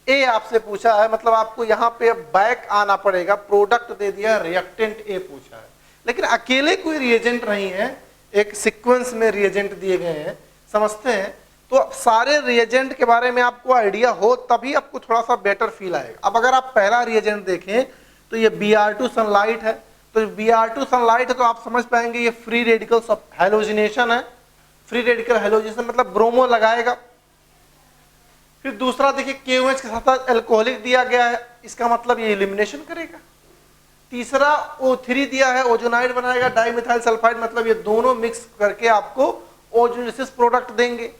ए आपसे पूछा है, मतलब आपको यहाँ पे बैक आना पड़ेगा, प्रोडक्ट दे दिया, रिएक्टेंट ए पूछा है, लेकिन अकेले कोई रिएजेंट नहीं है, एक सीक्वेंस में रिएजेंट दिए गए हैं, समझते हैं। तो सारे रिएजेंट के बारे में आपको आइडिया हो तभी आपको थोड़ा सा बेटर फील आएगा। अब अगर आप पहला रिएजेंट देखें तो ये Br2 सनलाइट है, तो Br2 सनलाइट है तो आप समझ पाएंगे ये फ्री रेडिकल्स ऑफ हैलोजिनेशन है। फ्री रेडिकल हैलोजिनेशन मतलब ब्रोमो लगाएगा। फिर दूसरा देखिए KOH के साथ अल्कोहलिक दिया गया है, इसका मतलब ये एलिमिनेशन करेगा। तीसरा O3 दिया है, ओजोनाइड बनाएगा, डाइमिथाइल सल्फाइड, मतलब ये दोनों मिक्स करके आपको ओजोनेसिस प्रोडक्ट देंगे।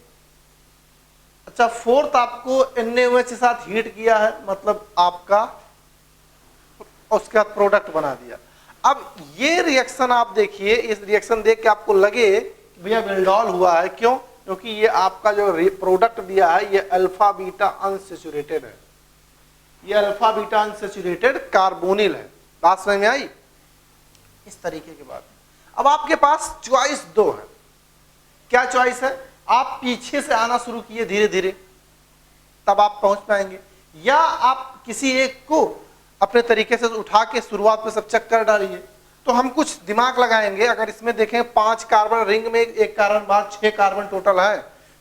अच्छा, फोर्थ आपको NaOH के साथ हीट किया है, मतलब आपका उसका प्रोडक्ट बना दिया। अब ये रिएक्शन आप देखिए, इस रिएक्शन देख के आपको लगे भैया विल्डॉल हुआ है, क्यों? क्योंकि ये आपका जो प्रोडक्ट दिया है ये अल्फा बीटा अनसैचुरेटेड है, ये अल्फा बीटा अनसैचुरेटेड कार्बोनिल है। बात समझ में आई? इस तरीके की बात। अब आपके पास चॉइस 2 है। क्या चॉइस है? आप पीछे से आना शुरू किए धीरे धीरे, तब आप पहुंच पाएंगे, या आप किसी एक को अपने तरीके से उठा के शुरुआत में सब चेक कर डालिए। तो हम कुछ दिमाग लगाएंगे। अगर इसमें देखें 5 कार्बन रिंग में, एक कार्बन बाहर, 6 कार्बन टोटल है,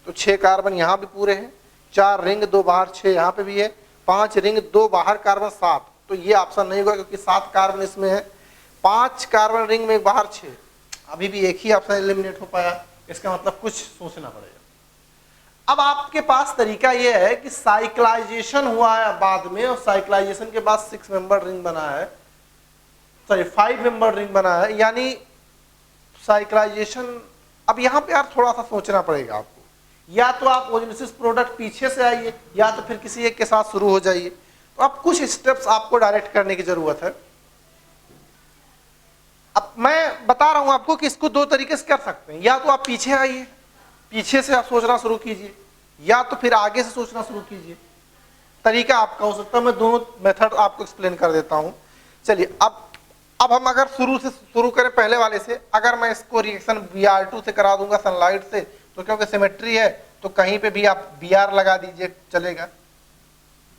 तो 6 कार्बन यहाँ भी पूरे हैं, 4 रिंग 2 बाहर, 6 यहाँ पे भी है, 5 रिंग 2 बाहर कार्बन 7। तो ये ऑप्शन नहीं होगा क्योंकि 7 कार्बन इसमें है, 5 कार्बन रिंग में बाहर 6, अभी भी एक ही ऑप्शन एलिमिनेट हो पाया। इसका मतलब कुछ सोचना पड़ेगा। अब आपके पास तरीका यह है कि साइक्लाइजेशन हुआ है बाद में, और साइक्लाइजेशन के बाद 6 मेंबर रिंग बना है, सॉरी 5 मेंबर रिंग बना है, यानी साइक्लाइजेशन। अब यहाँ पे यार थोड़ा सा सोचना पड़ेगा आपको, या तो आप ओजोनेसिस प्रोडक्ट पीछे से आइए, या तो फिर किसी एक के साथ शुरू हो जाइए। तो अब कुछ स्टेप्स आपको डायरेक्ट करने की जरूरत है। अब मैं बता रहा हूं आपको कि इसको 2 तरीके से कर सकते हैं, या तो आप पीछे आइए, पीछे से आप सोचना शुरू कीजिए, या तो फिर आगे से सोचना शुरू कीजिए। तरीका आपका हो सकता है, मैं दोनों मेथड आपको एक्सप्लेन कर देता हूं। चलिए, अब हम अगर शुरू करें पहले वाले से, अगर मैं इसको रिएक्शन Br2 से करा दूंगा सनलाइट से, तो क्योंकि सिमेट्री है तो कहीं पे भी आप Br लगा दीजिए, चलेगा,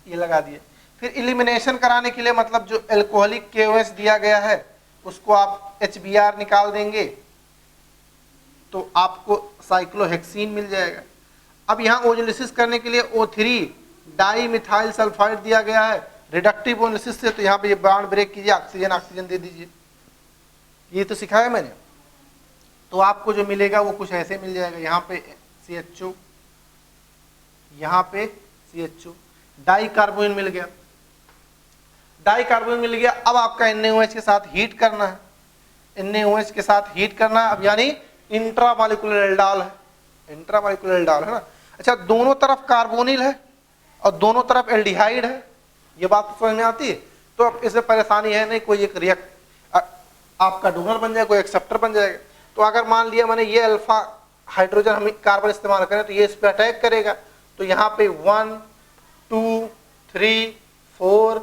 ये लगा दिए। फिर इलिमिनेशन कराने के लिए मतलब जो एल्कोहलिक KOH दिया गया है उसको आप HBr निकाल देंगे तो आपको साइक्लोहेक्सीन मिल जाएगा। अब यहाँ ओजोलिसिस करने के लिए O3 डाई मिथाइल सल्फाइड दिया गया है रिडक्टिव ओजोलिसिस से, तो यहाँ पे ये बॉन्ड ब्रेक कीजिए, ऑक्सीजन ऑक्सीजन दे दीजिए। ये तो सिखाया मैंने। तो आपको जो मिलेगा वो कुछ ऐसे मिल जाएगा, यहाँ पे CHO, यहाँ पे CHO, डाई कार्बोन मिल गया, डाई कार्बोन मिल गया। अब आपका NaOH के साथ हीट करना है, NaOH के साथ हीट करना है। अब यानी इंट्रामॉलिक्यूलर एल्डाल है, इंट्रामॉलिक्यूलर एल्डाल है ना। अच्छा, दोनों तरफ कार्बोनिल है और दोनों तरफ एल्डिहाइड है, ये बात तो समझ में आती है। तो अब इसमें परेशानी है नहीं, कोई एक रिएक्ट आपका डोनर बन जाएगा, कोई एक्सेप्टर बन जाएगा। तो अगर मान लिया मैंने ये अल्फा हाइड्रोजन हम कार्बन इस्तेमाल करें तो ये इस पर अटैक करेगा, तो यहाँ पे 1 2 3 4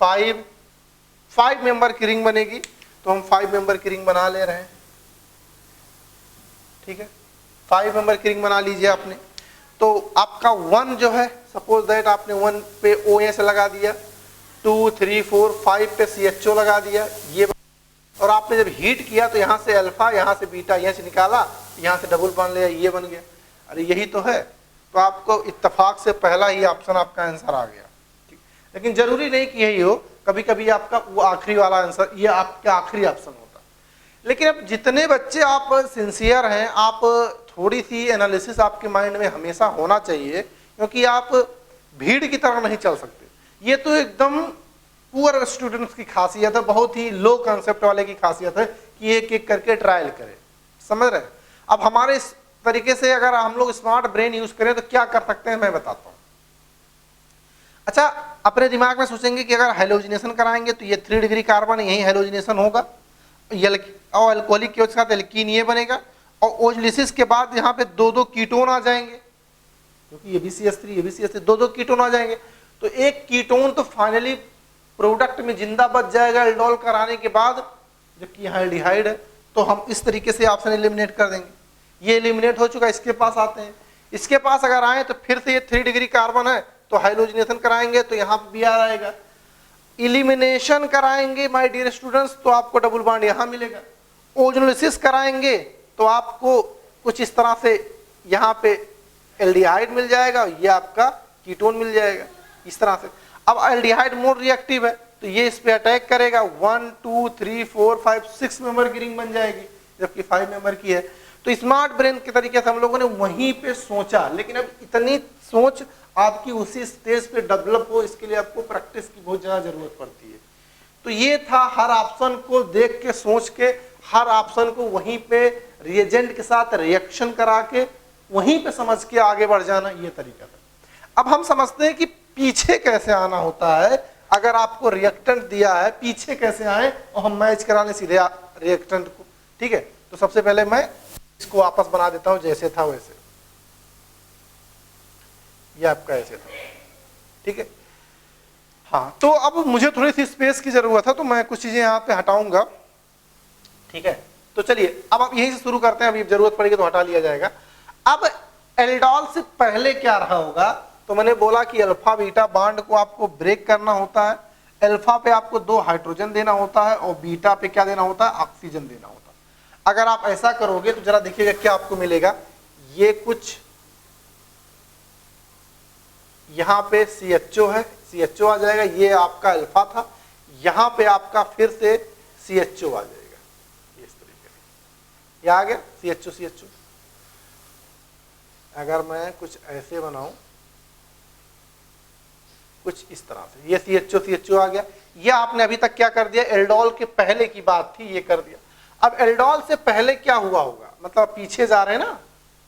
5 मेंबर की रिंग बनेगी। तो हम 5 मेंबर की रिंग बना ले रहे हैं, ठीक है, 5 मेंबर की रिंग बना लीजिए आपने। तो आपका 1 जो है, सपोज दैट आपने 1 पे OH लगा दिया, 2 3 4 5 पे CHO लगा दिया, ये, और आपने जब हीट किया तो यहाँ से अल्फा, यहाँ से बीटा, यहाँ से निकाला, यहाँ से डबल बॉन्ड लिया, ये बन गया। अरे यही तो है। तो आपको इत्तेफाक से पहला ही ऑप्शन आपका आंसर आ गया, ठीक। लेकिन जरूरी नहीं कि यही हो, कभी कभी आपका वो आखिरी वाला आंसर ये आपका आखिरी ऑप्शन होता। लेकिन अब जितने बच्चे आप सिंसियर हैं, आप थोड़ी सी एनालिसिस आपके माइंड में हमेशा होना चाहिए, क्योंकि आप भीड़ की तरह नहीं चल सकते। ये तो एकदम पुअर स्टूडेंट्स की खासियत है, बहुत ही लो कंसेप्ट वाले की खासियत है कि एक एक करके ट्रायल करें, समझ रहे हैं। अब हमारे इस तरीके से अगर हम लोग स्मार्ट ब्रेन यूज करें तो क्या कर सकते हैं मैं बताता हूं। अच्छा, अपने दिमाग में सोचेंगे कि अगर हेलोजिनेशन कराएंगे तो ये 3 डिग्री कार्बन यही हेलोजिनेशन होगा, और अल्कोहलिक के साथ एल्कीन ये बनेगा, और ओजलिसिस के बाद यहाँ पे 2 कीटोन आ जाएंगे, क्योंकि ये भी CH3 ये भी CH3, 2 कीटोन आ जाएंगे। तो एक कीटोन तो फाइनली प्रोडक्ट में जिंदा बच जाएगा एल्डोल कराने के बाद, जबकि यहाँ एल्डिहाइड है। तो हम इस तरीके से ऑप्शन एलिमिनेट कर देंगे। ये एलिमिनेट हो चुका, इसके पास आते हैं। इसके पास अगर आए तो फिर से ये 3 डिग्री कार्बन है, तो हाइड्रोजनेशन कराएंगे तो यहाँ पे Br आएगा। इलिमिनेशन कराएंगे माय डियर स्टूडेंट्स तो आपको डबल बॉन्ड यहाँ मिलेगा। ओजोलिसिस कराएंगे तो आपको कुछ इस तरह से यहाँ पे एल्डिहाइड मिल जाएगा, ये आपका कीटोन मिल जाएगा इस तरह से। अब एल्डिहाइड मोर रिएक्टिव है तो ये इस पे अटैक करेगा, 1 2 3 4 5 6 मेंबर की रिंग बन जाएगी, जबकि 5 मेंबर की है। तो स्मार्ट ब्रेन के तरीके से हम लोगों ने वहीं पे सोचा, लेकिन अब इतनी सोच आपकी उसी स्टेज पे डेवलप हो, इसके लिए आपको प्रैक्टिस की बहुत ज्यादा जरूरत पड़ती है। तो ये था हर ऑप्शन को देख के सोच के, हर ऑप्शन को वहीं पे रिएजेंट के साथ रिएक्शन करा के वहीं पे समझ के आगे बढ़ जाना, ये तरीका था। अब हम समझते हैं कि पीछे कैसे आना होता है। अगर आपको रिएक्टेंट दिया है, पीछे कैसे आए और हम मैच करा लें सीधे रिएक्टेंट को, ठीक है। तो सबसे पहले मैं इसको वापस बना देता हूं जैसे था वैसे, ये आपका ऐसे था, ठीक है। हाँ, तो अब मुझे थोड़ी सी स्पेस की जरूरत है तो मैं कुछ चीजें यहाँ पे हटाऊंगा, ठीक है। तो चलिए अब आप यहीं से शुरू करते हैं, अभी जरूरत पड़ेगी तो हटा लिया जाएगा। अब एल्डोल से पहले क्या रहा होगा, तो मैंने बोला कि अल्फा बीटा बॉन्ड को आपको ब्रेक करना होता है। अल्फा पे आपको 2 हाइड्रोजन देना होता है और बीटा पे क्या देना होता है, ऑक्सीजन देना होता है। अगर आप ऐसा करोगे तो जरा देखिएगा क्या आपको मिलेगा। ये कुछ यहां पे CHO है, CHO आ जाएगा, ये आपका अल्फा था, यहां पे आपका फिर से CHO आ जाएगा, इस तरीके से ये आ गया CHO। अगर मैं कुछ ऐसे बनाऊं, कुछ इस तरह से, ये CHO आ गया। ये आपने अभी तक क्या कर दिया, एल्डोल के पहले की बात थी, ये कर दिया। अब एल्डोल से पहले क्या हुआ होगा, मतलब पीछे जा रहे हैं ना,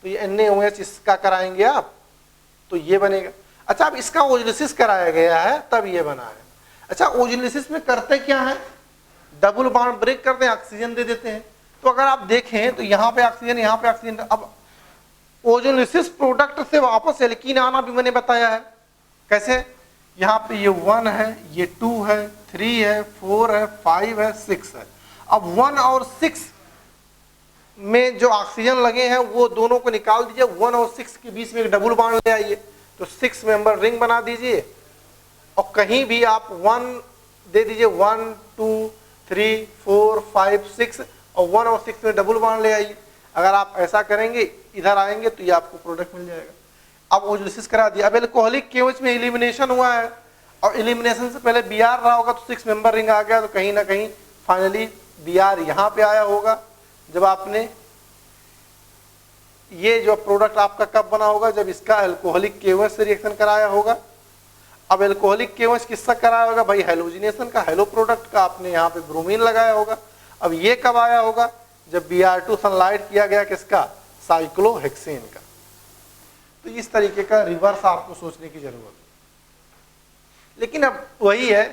तो ये NaOH इसका कराएंगे आप तो ये बनेगा। अच्छा, अब इसका ओजोलिसिस कराया गया है तब ये बना है। अच्छा, ओजोलिसिस में करते क्या है, डबल बॉन्ड ब्रेक करते हैं, ऑक्सीजन दे देते हैं। तो अगर आप देखें तो यहाँ पे ऑक्सीजन, यहाँ पे ऑक्सीजन। अब ओजोलिसिस प्रोडक्ट से वापस एल्कीन आना भी मैंने बताया है कैसे। यहाँ पे ये 1 है, ये 2 है, 3 है, 4 है, 5 है, 6 है। अब 1 और 6 में जो ऑक्सीजन लगे हैं वो दोनों को निकाल दीजिए, 1 और 6 के बीच में एक डबल बॉन्ड ले आइए, तो 6 मेंबर रिंग बना दीजिए और कहीं भी आप 1 दे दीजिए, 1 2 3 4 5 6 और 1 और 6 में डबल बॉन्ड ले आइए। अगर आप ऐसा करेंगे, इधर आएंगे तो ये आपको प्रोडक्ट मिल जाएगा। अब ओजोलिसिस करा दिया, अब एल्कोहलिक केवच में एलिमिनेशन हुआ है और एलिमिनेशन से पहले बी आर रहा होगा तो 6 मेंबर रिंग आ गया, तो कहीं ना कहीं फाइनली बी आर यहाँ पे आया होगा। जब आपने ये जो प्रोडक्ट आपका कब बना होगा, जब इसका एल्कोहलिक केवच से रिएक्शन कराया होगा। अब एल्कोहलिक केवच किसका कराया होगा भाई, हेलोजिनेशन का, हेलो प्रोडक्ट का, आपने यहाँ पे ब्रोमीन लगाया होगा। अब ये कब आया होगा, जब Br2 सनलाइट किया गया किसका, साइक्लोहेक्सेन का। तो इस तरीके का रिवर्स आपको सोचने की जरूरत है। लेकिन अब वही है,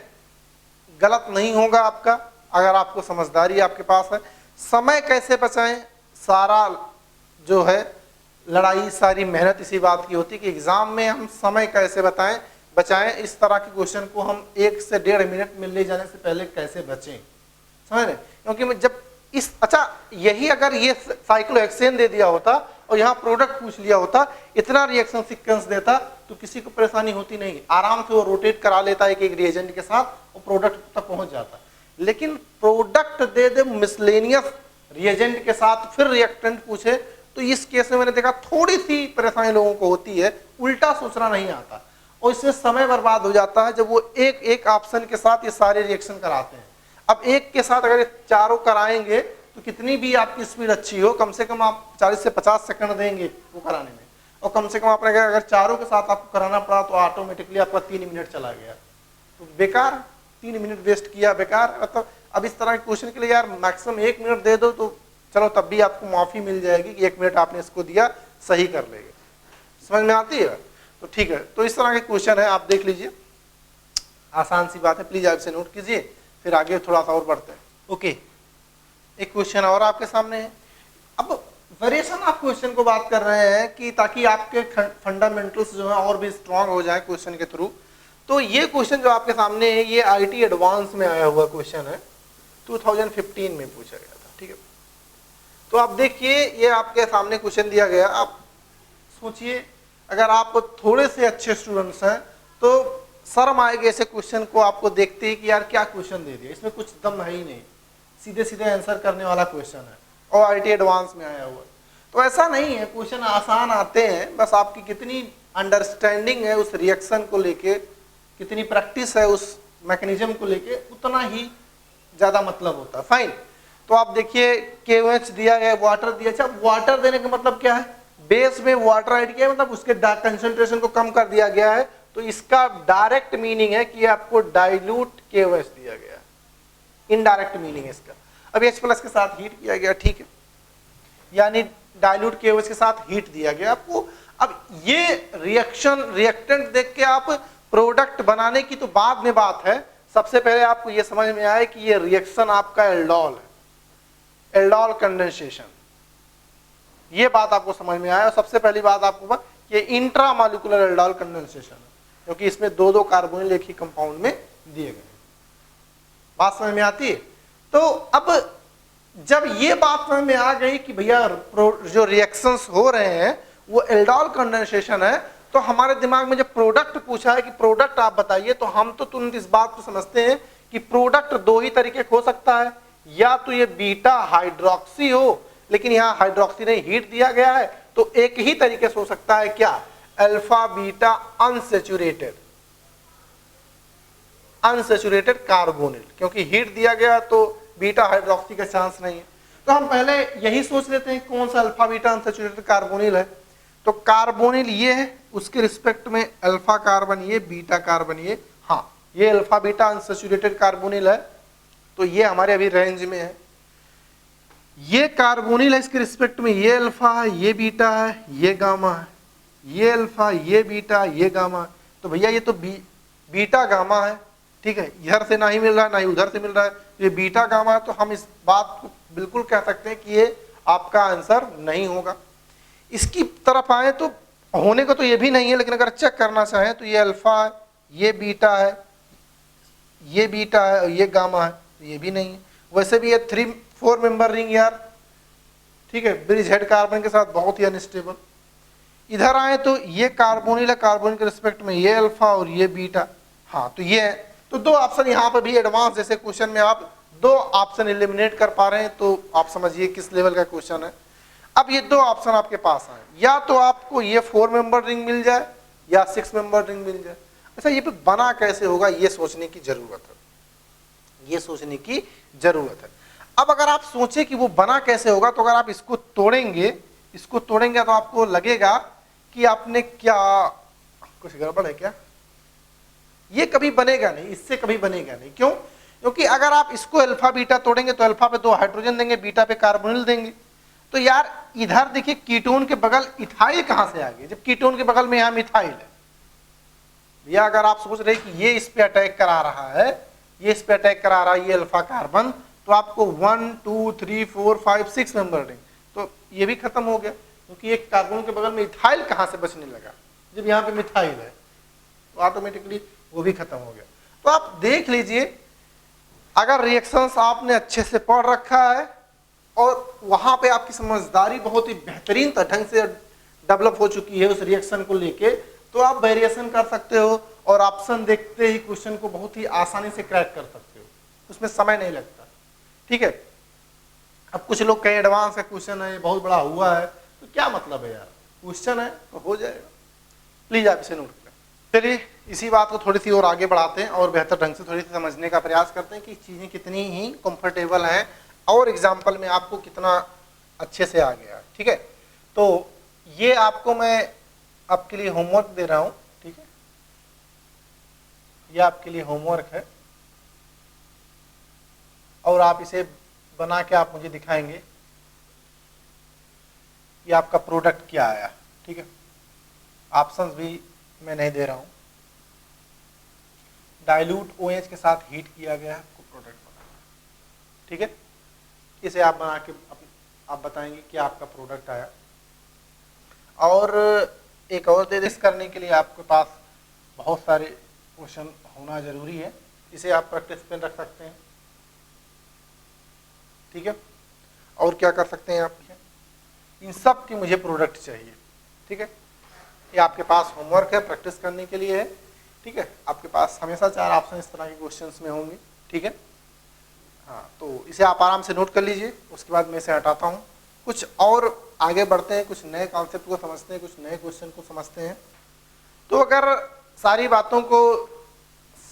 गलत नहीं होगा आपका अगर आपको समझदारी आपके पास है। समय कैसे बचाएं, सारा जो है लड़ाई, सारी मेहनत इसी बात की होती है कि एग्जाम में हम समय कैसे बचाएं। इस तरह के क्वेश्चन को हम 1 से 1.5 मिनट में ले जाने से पहले कैसे बचें, समझ रहे। क्योंकि जब इस यही अगर ये साइक्लोहेक्सेन दे दिया होता और यहाँ प्रोडक्ट पूछ लिया होता, इतना रिएक्शन सीक्वेंस देता तो किसी को परेशानी होती नहीं, आराम से वो रोटेट करा लेता एक एक रिएजेंट के साथ और प्रोडक्ट तक पहुंच जाता। लेकिन प्रोडक्ट दे दे मिसलेनियस रिएजेंट के साथ, फिर रिएक्टेंट पूछे, तो इस केस में मैंने देखा थोड़ी सी परेशानी लोगों को होती है, उल्टा सोचना नहीं आता और इसमें समय बर्बाद हो जाता है जब वो एक एक ऑप्शन के साथ ये सारे रिएक्शन कराते हैं। अब एक के साथ अगर चारों कराएंगे तो कितनी भी आपकी स्पीड अच्छी हो, कम से कम आप 40 से 50 सेकंड देंगे वो कराने में, और कम से कम आपने अगर चारों के साथ आपको कराना पड़ा तो ऑटोमेटिकली आपका 3 मिनट चला गया, तो बेकार 3 मिनट वेस्ट किया, बेकार। मतलब अब इस तरह के क्वेश्चन के लिए यार मैक्सिमम 1 मिनट दे दो तो चलो तब भी आपको माफी मिल जाएगी कि 1 मिनट आपने इसको दिया, सही कर लेंगे। समझ में आती है? तो ठीक है, तो इस तरह के क्वेश्चन है, आप देख लीजिए, आसान सी बात है, प्लीज आप इसे नोट कीजिए, फिर आगे थोड़ा सा और बढ़ते हैं। ओके, एक क्वेश्चन और आपके सामने है। अब वेरिएशन ऑफ क्वेश्चन को बात कर रहे हैं कि ताकि आपके फंडामेंटल्स जो है और भी स्ट्रांग हो जाए क्वेश्चन के थ्रू। तो ये क्वेश्चन जो आपके सामने है ये आईटी एडवांस में आया हुआ क्वेश्चन है, 2015 में पूछा गया था, ठीक है। तो आप देखिए ये आपके सामने क्वेश्चन दिया गया। आप सोचिए अगर आप थोड़े से अच्छे स्टूडेंट्स हैं तो शर्म आएगी ऐसे क्वेश्चन को आपको देखते ही कि यार क्या क्वेश्चन दे दिया, इसमें कुछ दम है ही नहीं, सीधे सीधे आंसर करने वाला क्वेश्चन है और आईटी एडवांस में आया हुआ। तो ऐसा नहीं है, क्वेश्चन आसान आते हैं, बस आपकी कितनी अंडरस्टैंडिंग है उस रिएक्शन को लेके, कितनी प्रैक्टिस है उस मैकेनिज्म को लेके, उतना ही ज्यादा मतलब होता है। फाइन, तो आप देखिए KOH दिया गया, वाटर दिया। अच्छा, वाटर देने का मतलब क्या है, बेस में वाटर ऐड किया मतलब उसके कंसंट्रेशन को कम कर दिया गया है, तो इसका डायरेक्ट मीनिंग है कि आपको डाइल्यूट KOH दिया गया, इनडायरेक्ट मीनिंग है इसका। अब H+ के साथ हीट किया गया, ठीक है, यानी डाइल्यूट KOH के साथ हीट दिया गया आपको। अब ये रिएक्टेंट देख के आप प्रोडक्ट बनाने की तो बाद में बात है, सबसे पहले आपको ये समझ में आए कि ये रिएक्शन आपका एल्डोल है, एल्डोल कंडेंसेशन, ये बात आपको समझ में आया। और सबसे पहली बात आपको ये इंट्रामॉलिक्यूलर एल्डोल कंडेंसेशन है, क्योंकि इसमें 2-2 कार्बोनिल एक ही कंपाउंड में दिए गए। बात समझ में आती है? तो अब जब ये बात समझ में आ गई कि भैया जो रिएक्शंस हो रहे हैं वो एल्डोल कंडेंसेशन है, तो हमारे दिमाग में जब प्रोडक्ट पूछा है कि प्रोडक्ट आप बताइए, तो हम तो तुरंत इस बात को समझते हैं कि प्रोडक्ट 2 ही तरीके हो सकता है, या तो ये बीटा हाइड्रोक्सी हो, लेकिन यहाँ हाइड्रोक्सी नहीं, हीट दिया गया है, तो एक ही तरीके से हो सकता है, क्या, अल्फा बीटा अनसैचुरेटेड कार्बोनिल, क्योंकि हीट दिया गया तो बीटा हाइड्रोक्सी का चांस नहीं है। तो हम पहले यही सोच लेते हैं कौन सा अल्फा बीटा अनसैचुरेटेड कार्बोनिल है, तो कार्बोनिल ये है, उसके रिस्पेक्ट में अल्फा कार्बन ये, बीटा कार्बन ये, हाँ ये अल्फा बीटा अनसैचुरेटेड कार्बोनिल है, तो ये हमारे अभी रेंज में है। ये कार्बोनिल है, इसके रिस्पेक्ट में ये अल्फा है, ये बीटा है, ये गामा है, ये अल्फा, ये बीटा, ये गामा है, तो भैया ये तो बीटा गामा है, ठीक है, इधर से ना ही मिल रहा है ना ही उधर से मिल रहा है, ये बीटा गामा है, तो हम इस बात को बिल्कुल कह सकते हैं कि ये आपका आंसर नहीं होगा। इसकी तरफ आए तो होने को तो ये भी नहीं है, लेकिन अगर चेक करना चाहें तो ये अल्फा है, ये बीटा है, ये बीटा है, ये गामा है, तो ये भी नहीं है। वैसे भी ये 3-4 मेंबर रिंग यार, ठीक है, ब्रिज हेड कार्बन के साथ बहुत ही अनस्टेबल। इधर आए तो ये कार्बोनिल है, कार्बोनिल के रिस्पेक्ट में ये अल्फा और ये बीटा, हाँ, तो ये है। तो दो ऑप्शन यहाँ पर भी एडवांस जैसे क्वेश्चन में आप दो ऑप्शन एलिमिनेट कर पा रहे हैं, तो आप समझिए किस लेवल का क्वेश्चन है। अब ये दो ऑप्शन आपके पास आए, या तो आपको ये 4 मेंबर रिंग मिल जाए या 6 मेंबर रिंग मिल जाए। अच्छा, ये बना कैसे होगा, ये सोचने की जरूरत है, ये सोचने की जरूरत है। अब अगर आप सोचे कि वो बना कैसे होगा, तो अगर आप इसको तोड़ेंगे तो आपको लगेगा कि आपने क्या, कुछ गड़बड़ है क्या, ये कभी बनेगा नहीं, इससे कभी बनेगा नहीं। क्यों? क्योंकि अगर आप इसको अल्फा बीटा तोड़ेंगे तो अल्फा पे 2 हाइड्रोजन देंगे, बीटा पे कार्बोनिल देंगे। तो यार इधर देखिए कीटोन के बगल इथाइल कहां से आ गए, जब कीटोन के बगल में यहां मिथाइल है। या अगर आप सोच रहे कि ये इस पे अटैक करा रहा है, ये इस पे अटैक करा रहा है, ये अल्फा कार्बन, तो आपको 1 2 3 4 5 6 मेंबर रिंग, तो ये भी खत्म हो गया, क्योंकि एक कार्बन के बगल में इथाइल कहां से बचने लगा, जब यहाँ पे मिथाइल है, तो ऑटोमेटिकली वो भी खत्म हो गया। तो आप देख लीजिए, अगर रिएक्शंस आपने अच्छे से पढ़ रखा है और वहां पे आपकी समझदारी बहुत ही बेहतरीन ढंग से डेवलप हो चुकी है उस रिएक्शन को लेके, तो आप वेरिएशन कर सकते हो और ऑप्शन देखते ही क्वेश्चन को बहुत ही आसानी से क्रैक कर सकते हो, उसमें समय नहीं लगता। ठीक है। अब कुछ लोग कहें एडवांस का क्वेश्चन है, बहुत बड़ा हुआ है, तो क्या मतलब है यार, क्वेश्चन है तो हो जाएगा। प्लीज आप इसे नोट करें। चलिए इसी बात को थोड़ी सी और आगे बढ़ाते हैं और बेहतर ढंग से थोड़ी सी समझने का प्रयास करते हैं कि चीजें कितनी ही कंफर्टेबल हैं और एग्जाम्पल में आपको कितना अच्छे से आ गया। ठीक है, तो ये आपको मैं आपके लिए होमवर्क दे रहा हूं। ठीक है, ये आपके लिए होमवर्क है और आप इसे बना के आप मुझे दिखाएंगे कि आपका प्रोडक्ट क्या आया। ठीक है, ऑप्शंस भी मैं नहीं दे रहा हूं। डाइल्यूट OH के साथ हीट किया गया आपको प्रोडक्ट बना। ठीक है, इसे आप बना के आप बताएंगे कि आपका प्रोडक्ट आया। और एक और देश करने के लिए आपके पास बहुत सारे क्वेश्चन होना जरूरी है, इसे आप प्रैक्टिस पे रख सकते हैं। ठीक है, और क्या कर सकते हैं आप, इन सब की मुझे प्रोडक्ट चाहिए। ठीक है, ये आपके पास होमवर्क है, प्रैक्टिस करने के लिए है। ठीक है, आपके पास हमेशा 4 ऑप्शन इस तरह के क्वेश्चंस में होंगे। ठीक है, हाँ, तो इसे आप आराम से नोट कर लीजिए। उसके बाद मैं इसे हटाता हूँ, कुछ और आगे बढ़ते हैं, कुछ नए कॉन्सेप्ट को समझते हैं, कुछ नए क्वेश्चन को समझते हैं। तो अगर सारी बातों को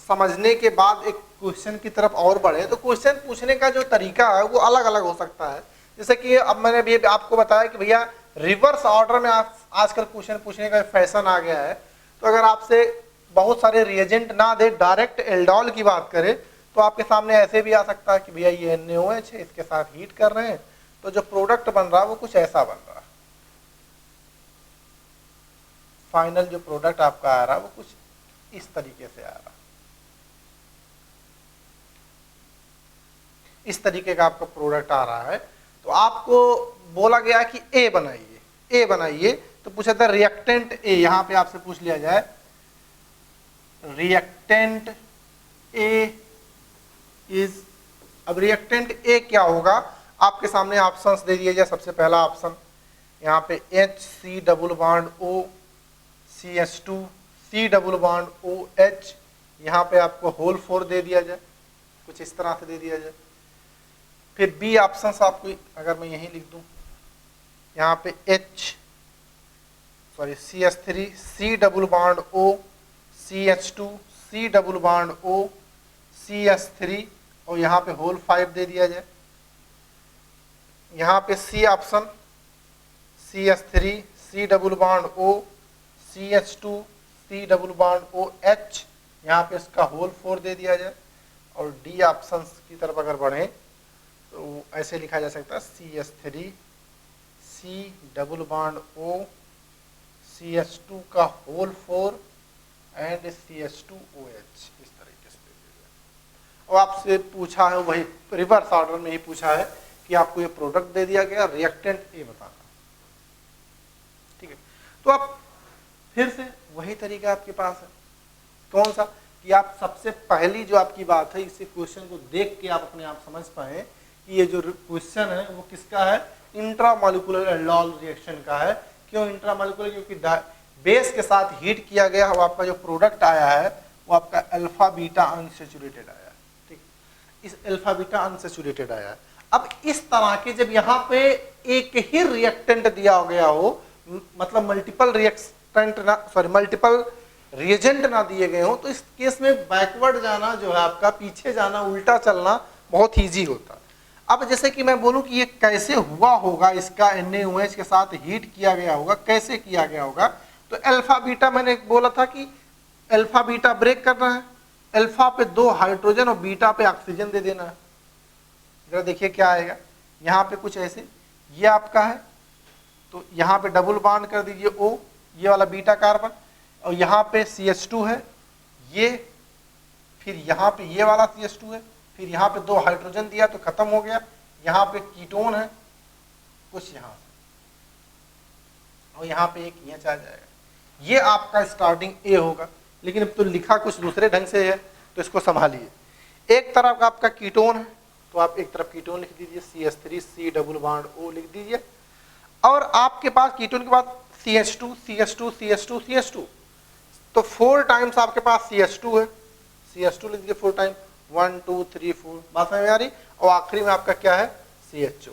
समझने के बाद एक क्वेश्चन की तरफ और बढ़े, तो क्वेश्चन पूछने का जो तरीका है वो अलग अलग हो सकता है। जैसे कि अब मैंने भी आपको बताया कि भैया रिवर्स ऑर्डर में आजकल क्वेश्चन पूछने का फैशन आ गया है। तो अगर आपसे बहुत सारे रिएजेंट ना दे, डायरेक्ट एल्डोल की बात करें, तो आपके सामने ऐसे भी आ सकता है कि भैया ये NaOH है, इसके साथ हीट कर रहे हैं, तो जो प्रोडक्ट बन रहा है वो कुछ ऐसा बन रहा है। फाइनल जो प्रोडक्ट आपका आ रहा है वो कुछ इस तरीके से आ रहा है, इस तरीके का आपका प्रोडक्ट आ रहा है। तो आपको बोला गया कि ए बनाइए, ए बनाइए, तो पूछा था रिएक्टेंट ए, यहां पे आपसे पूछ लिया जाए रिएक्टेंट ए इज, अब रिएक्टेंट ए क्या होगा, आपके सामने ऑप्शंस दे दिए जाए। सबसे पहला ऑप्शन यहाँ पे HC double bond O CH2 C double bond OH, यहाँ पे आपको होल 4 दे दिया जाए, कुछ इस तरह से दे दिया जाए। फिर बी ऑप्शंस आपको अगर मैं यहीं लिख दूं, यहाँ पे CH3 C double bond O CH2 C double bond O CH3 और यहाँ पे होल 5 दे दिया जाए। यहाँ पे C option CH3 C double bond O CH2 C double bond OH, यहाँ पे इसका होल 4 दे दिया जाए। और डी ऑप्शन की तरफ अगर बढ़े तो ऐसे लिखा जा सकता है CH3 C double bond O CH2 का होल 4 एंड CH2OH, इस तरीके से दे दिया। और आपसे पूछा है वही रिवर्स ऑर्डर में ही पूछा है कि आपको ये प्रोडक्ट दे दिया गया, रिएक्टेंट ए बताना। ठीक है, तो आप फिर से वही तरीका आपके पास है, कौन सा, कि आप सबसे पहली जो आपकी बात है, इसी क्वेश्चन को देख के आप अपने आप समझ पाए कि ये जो क्वेश्चन है वो किसका है, इंट्रामॉलिक्यूलर एल्डोल रिएक्शन का है। क्यों इंट्रामॉलिक्यूलर, क्योंकि बेस के साथ हीट किया गया और आपका जो प्रोडक्ट आया है वो आपका अल्फा बीटा अनसैचुरेटेड आया, ठीक, इस अल्फा बीटा अनसैचुरेटेड आया। अब इस तरह के जब यहाँ पे एक ही रिएक्टेंट दिया गया हो, मतलब मल्टीपल रिएक्टेंट ना, सॉरी मल्टीपल रिएजेंट ना दिए गए हो, तो इस केस में बैकवर्ड जाना जो है आपका, पीछे जाना, उल्टा चलना बहुत ईजी होता। अब जैसे कि मैं बोलूं कि ये कैसे हुआ होगा, इसका NaOH के साथ हीट किया गया होगा, कैसे किया गया होगा, तो अल्फा बीटा मैंने बोला था कि अल्फा बीटा ब्रेक करना है, अल्फा पे 2 हाइड्रोजन और बीटा पे ऑक्सीजन दे देना है। जरा देखिए क्या आएगा, यहाँ पे कुछ ऐसे, ये आपका है तो यहाँ पे डबल बॉन्ड कर दीजिए O, ये वाला बीटा कार्बन, और यहाँ पे CH2 है ये, फिर यहाँ पे ये वाला CH2 है, फिर यहाँ पे 2 हाइड्रोजन दिया तो खत्म हो गया, यहाँ पे कीटोन है कुछ यहाँ से, और यहाँ पे एक EH आ जाएगा। ये आपका स्टार्टिंग A होगा, लेकिन अब तो लिखा कुछ दूसरे ढंग से है, तो इसको संभालिए। एक तरफ आपका कीटोन है तो आप एक तरफ कीटोन लिख दीजिए, CH3C डबल बॉन्ड O लिख दीजिए, और आपके पास कीटोन के बाद CH2 CH2 CH2 CH2, तो 4 टाइम्स आपके पास CH2 है, CH2 लिख दीजिए 4 टाइम, 1 2 3 4, बात समझ में आ रही, और आखिरी में आपका क्या है CHO।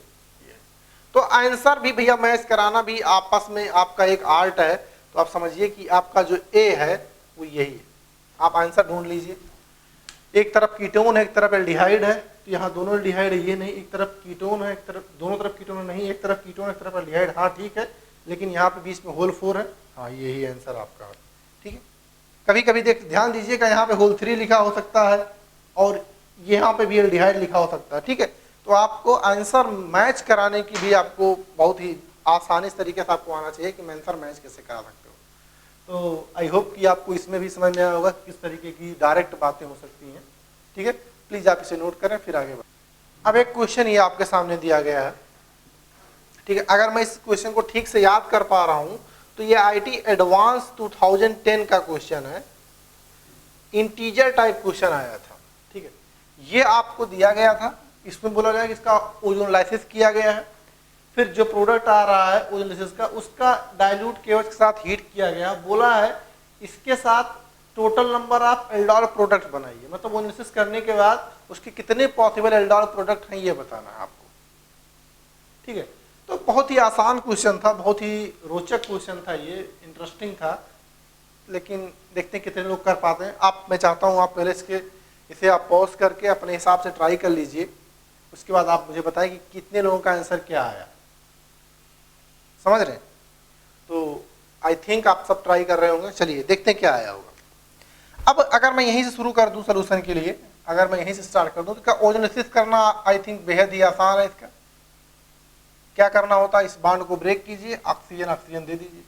तो आंसर भी भैया मैच कराना भी आपस में आपका एक आर्ट है, तो आप समझिए कि आपका जो A है वो यही है। आप आंसर ढूंढ लीजिए, एक तरफ कीटोन है एक तरफ एल्डिहाइड है, तो यहाँ दोनों एल्डिहाइड है, ये नहीं, एक तरफ कीटोन है एक तरफ, दोनों तरफ कीटोन है नहीं, एक तरफ कीटोन एक तरफ एल्डिहाइड, हाँ ठीक है, लेकिन यहाँ पे बीच में होल 4 है, हाँ यही आंसर आपका है, ठीक है। कभी कभी देख ध्यान दीजिएगा, यहाँ पे होल 3 लिखा हो सकता है और यहाँ पे भी एल्डिहाइड लिखा हो सकता है, ठीक है। तो आपको आंसर मैच कराने की भी आपको बहुत ही आसानी से तरीके से आपको आना चाहिए कि मैं आंसर मैच कैसे करा सकते हो। तो आई होप कि आपको इसमें भी समझ में आया होगा किस तरीके की डायरेक्ट बातें हो सकती हैं, ठीक है। प्लीज आप इसे नोट करें, फिर आगे बढ़ें। अब एक क्वेश्चन ये आपके सामने दिया गया है, ठीक है। अगर मैं इस क्वेश्चन को ठीक से याद कर पा रहा हूं तो ये IIT एडवांस 2010 का क्वेश्चन है, इंटीजर टाइप क्वेश्चन आया था, ठीक है। ये आपको दिया गया था, इसमें बोला गया कि इसका ओजोनलाइसिस किया गया है, फिर जो प्रोडक्ट आ रहा है ओजोनलाइसिस का, उसका डाइल्यूट KOH के साथ हीट किया गया, बोला है इसके साथ total number of aldol product बनाइए, मतलब ओजोनलाइसिस करने के बाद उसके कितने पॉसिबल एल्डोल प्रोडक्ट हैं ये बताना है आपको, ठीक है। तो बहुत ही आसान क्वेश्चन था, बहुत ही रोचक क्वेश्चन था, ये इंटरेस्टिंग था, लेकिन देखते हैं कितने लोग कर पाते हैं। मैं चाहता हूँ आप पहले इसे आप पॉज करके अपने हिसाब से ट्राई कर लीजिए, उसके बाद आप मुझे बताएं कि कितने लोगों का आंसर क्या आया, समझ रहे हैं। तो आई थिंक आप सब ट्राई कर रहे होंगे, चलिए देखते हैं क्या आया होगा। अब अगर मैं यहीं से शुरू कर दूं सोल्यूशन के लिए, अगर मैं यहीं से स्टार्ट कर दूं तो क्या ओजोनलाइसिस करना आई थिंक बेहद ही आसान है। इसका क्या करना होता है, इस बॉन्ड को ब्रेक कीजिए, ऑक्सीजन ऑक्सीजन दे दीजिए,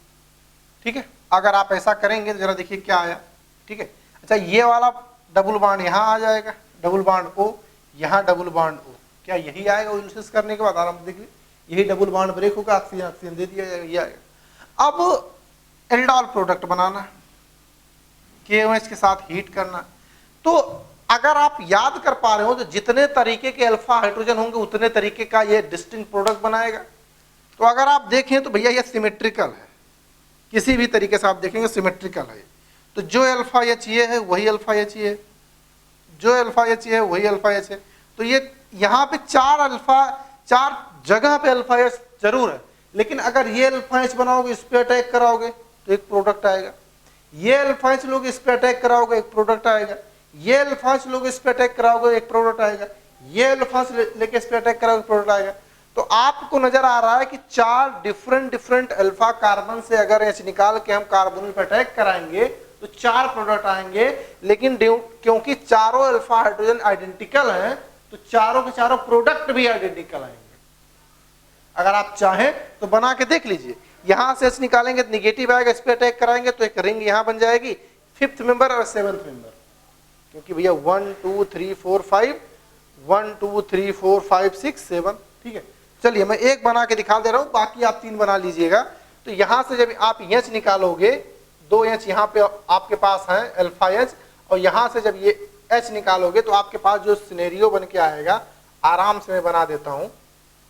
ठीक है। अगर आप ऐसा करेंगे तो जरा देखिए क्या आया, ठीक है। अच्छा ये वाला डबल बॉन्ड यहाँ आ जाएगा, डबल बॉन्ड O, यहाँ डबल बॉन्ड O, क्या यही आएगा ओजोनलाइसिस करने के बाद, आराम से देखिए यही डबल बॉन्ड ब्रेक होगा, ऑक्सीजन ऑक्सीजन दे दिया जाएगा, ये आएगा। अब एल्डोल प्रोडक्ट बनाना, KOH के साथ हीट करना, तो अगर आप याद कर पा रहे हो तो जितने तरीके के अल्फा हाइड्रोजन होंगे उतने तरीके का ये डिस्टिंक्ट प्रोडक्ट बनाएगा। तो अगर आप देखें तो भैया ये सिमेट्रिकल है, किसी भी तरीके से आप देखेंगे सिमेट्रिकल है, तो जो अल्फा H ये है वही अल्फा H ये है, जो अल्फा H है वही अल्फा H है। तो ये यहाँ पे 4 जगह पे अल्फा H जरूर है, लेकिन अगर ये अल्फा H बनाओगे इस पे अटैक कराओगे तो एक प्रोडक्ट आएगा, ये अल्फा H लोग इस पे अटैक कराओगे एक प्रोडक्ट आएगा, ये अल्फा H लोग इस पे अटैक कराओगे एक प्रोडक्ट आएगा, ये अल्फा H लेके इस पे अटैक कराओगे प्रोडक्ट आएगा। तो आपको नजर आ रहा है कि 4 डिफरेंट अल्फा कार्बन से अगर H निकाल के हम कार्बोनिल पे अटैक कराएंगे तो 4 प्रोडक्ट आएंगे, लेकिन क्योंकि चारों अल्फा हाइड्रोजन आइडेंटिकल हैं तो चारों के चारों प्रोडक्ट भी आइडेंटिकल आएंगे। अगर आप चाहें तो बना के देख लीजिए, यहां से H निकालेंगे तो निगेटिव आएगा, इस पे अटैक कराएंगे तो एक रिंग यहां बन जाएगी, 5th मेंबर और 7th मेंबर, क्योंकि भैया 1 2 3 4 5 1 2 3 4 5 6 7, ठीक है। चलिए मैं एक बना के दिखा दे रहा हूं, बाकी आप 3 बना लीजिएगा। तो यहां से जब आप H निकालोगे, 2 H यहाँ पे आपके पास है अल्फा H, और यहां से जब ये H निकालोगे तो आपके पास जो सिनेरियो बन के आएगा, आराम से मैं बना देता हूं,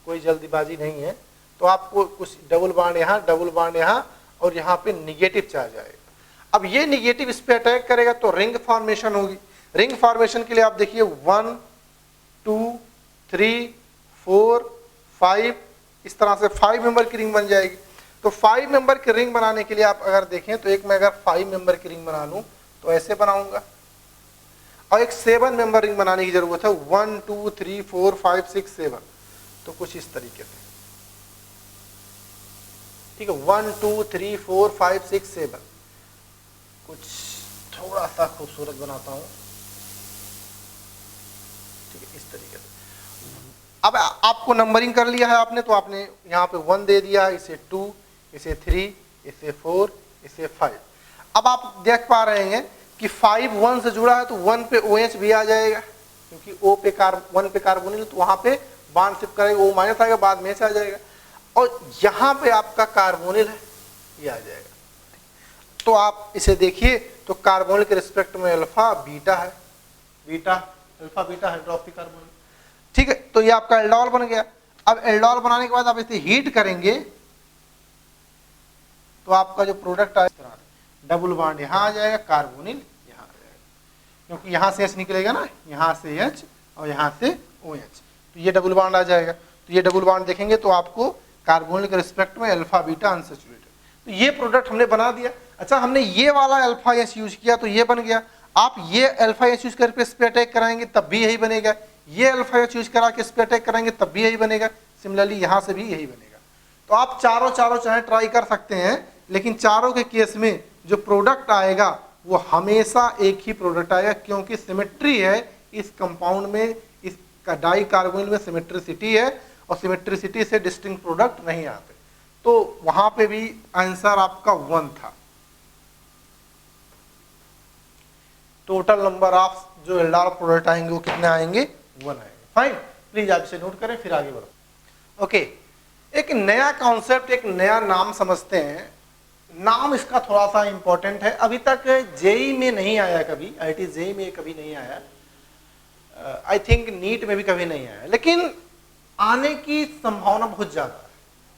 कोई जल्दीबाजी नहीं है। तो आपको कुछ डबल बॉन्ड यहाँ, डबल बॉन्ड यहाँ, और यहाँ पे निगेटिव चार्ज आएगा। अब ये निगेटिव इस पे अटैक करेगा तो रिंग फॉर्मेशन होगी। रिंग फॉर्मेशन के लिए आप देखिए 1 2 3 4 5 इस तरह से 5 मेंबर की रिंग बन जाएगी। तो 5 मेंबर की रिंग बनाने के लिए आप अगर देखें तो एक मैं अगर 5 मेंबर की रिंग बना लूं तो ऐसे बनाऊंगा, और एक 7 मेंबर रिंग बनाने की जरूरत है 1 2 3 4 5 6 7, तो कुछ इस तरीके से, ठीक है 1 2 3 4 5 6 7, कुछ थोड़ा सा खूबसूरत बनाता हूं, ठीक है इस तरीके से। अब आपको नंबरिंग कर लिया है आपने, तो आपने यहाँ पे 1 दे दिया, इसे 2, इसे 3, इसे 4, इसे 5। अब आप देख पा रहे हैं कि 5 1 से जुड़ा है तो 1 पे OH भी आ जाएगा, क्योंकि O पे 1 पे कार्बोनिल, तो वहां पे बॉन्ड शिफ्ट करेगा, O माइनस आएगा, बाद में से आ जाएगा, और यहाँ पे आपका कार्बोनिल है, ये आ जाएगा। तो आप इसे देखिए तो कार्बोनिल के रिस्पेक्ट में अल्फा बीटा है, beta alpha beta hydroxy carbonyl, ठीक है। तो ये आपका एल्डोल बन गया। अब एल्डोल बनाने के बाद आप इसे हीट करेंगे तो आपका जो प्रोडक्ट है डबल बॉन्ड यहाँ आ जाएगा, कार्बोनिल यहाँ आ जाएगा, क्योंकि यहाँ से H निकलेगा ना, यहाँ से H और यहाँ से OH, तो ये डबल बॉन्ड आ जाएगा। तो ये डबल बॉन्ड देखेंगे तो आपको कार्बोनिल के रिस्पेक्ट में अल्फा बीटा अनसैचुरेटेड, तो ये प्रोडक्ट हमने बना दिया। अच्छा, हमने ये वाला अल्फा H यूज किया तो ये बन गया। आप ये अल्फा H यूज करके इस पे अटैक कराएंगे तब भी यही बनेगा, ये अल्फा H यूज करा के इस पे अटैक कराएंगे तब भी यही बनेगा, सिमिलरली यहाँ से भी यही बनेगा। तो आप चारों चाहे ट्राई कर सकते हैं, लेकिन चारों के केस में जो प्रोडक्ट आएगा वो हमेशा एक ही प्रोडक्ट आएगा, क्योंकि सिमेट्री है इस कंपाउंड में, इस डाई कार्बोनिल में सिमेट्रिसिटी है, और सिमेट्रिसिटी से डिस्टिंक्ट प्रोडक्ट नहीं आते। तो वहां पे भी आंसर आपका 1 था। टोटल नंबर ऑफ जो एल्डोल प्रोडक्ट आएंगे वो कितने आएंगे? 1 आएंगे। फाइन, प्लीज आप इसे नोट करें, फिर आगे बढ़ो। ओके, एक नया कॉन्सेप्ट, एक नया नाम समझते हैं। नाम इसका थोड़ा सा इंपॉर्टेंट है, अभी तक जेई में नहीं आया, कभी IIT जेई में कभी नहीं आया, आई थिंक नीट में भी कभी नहीं आया, लेकिन आने की संभावना बहुत ज्यादा है,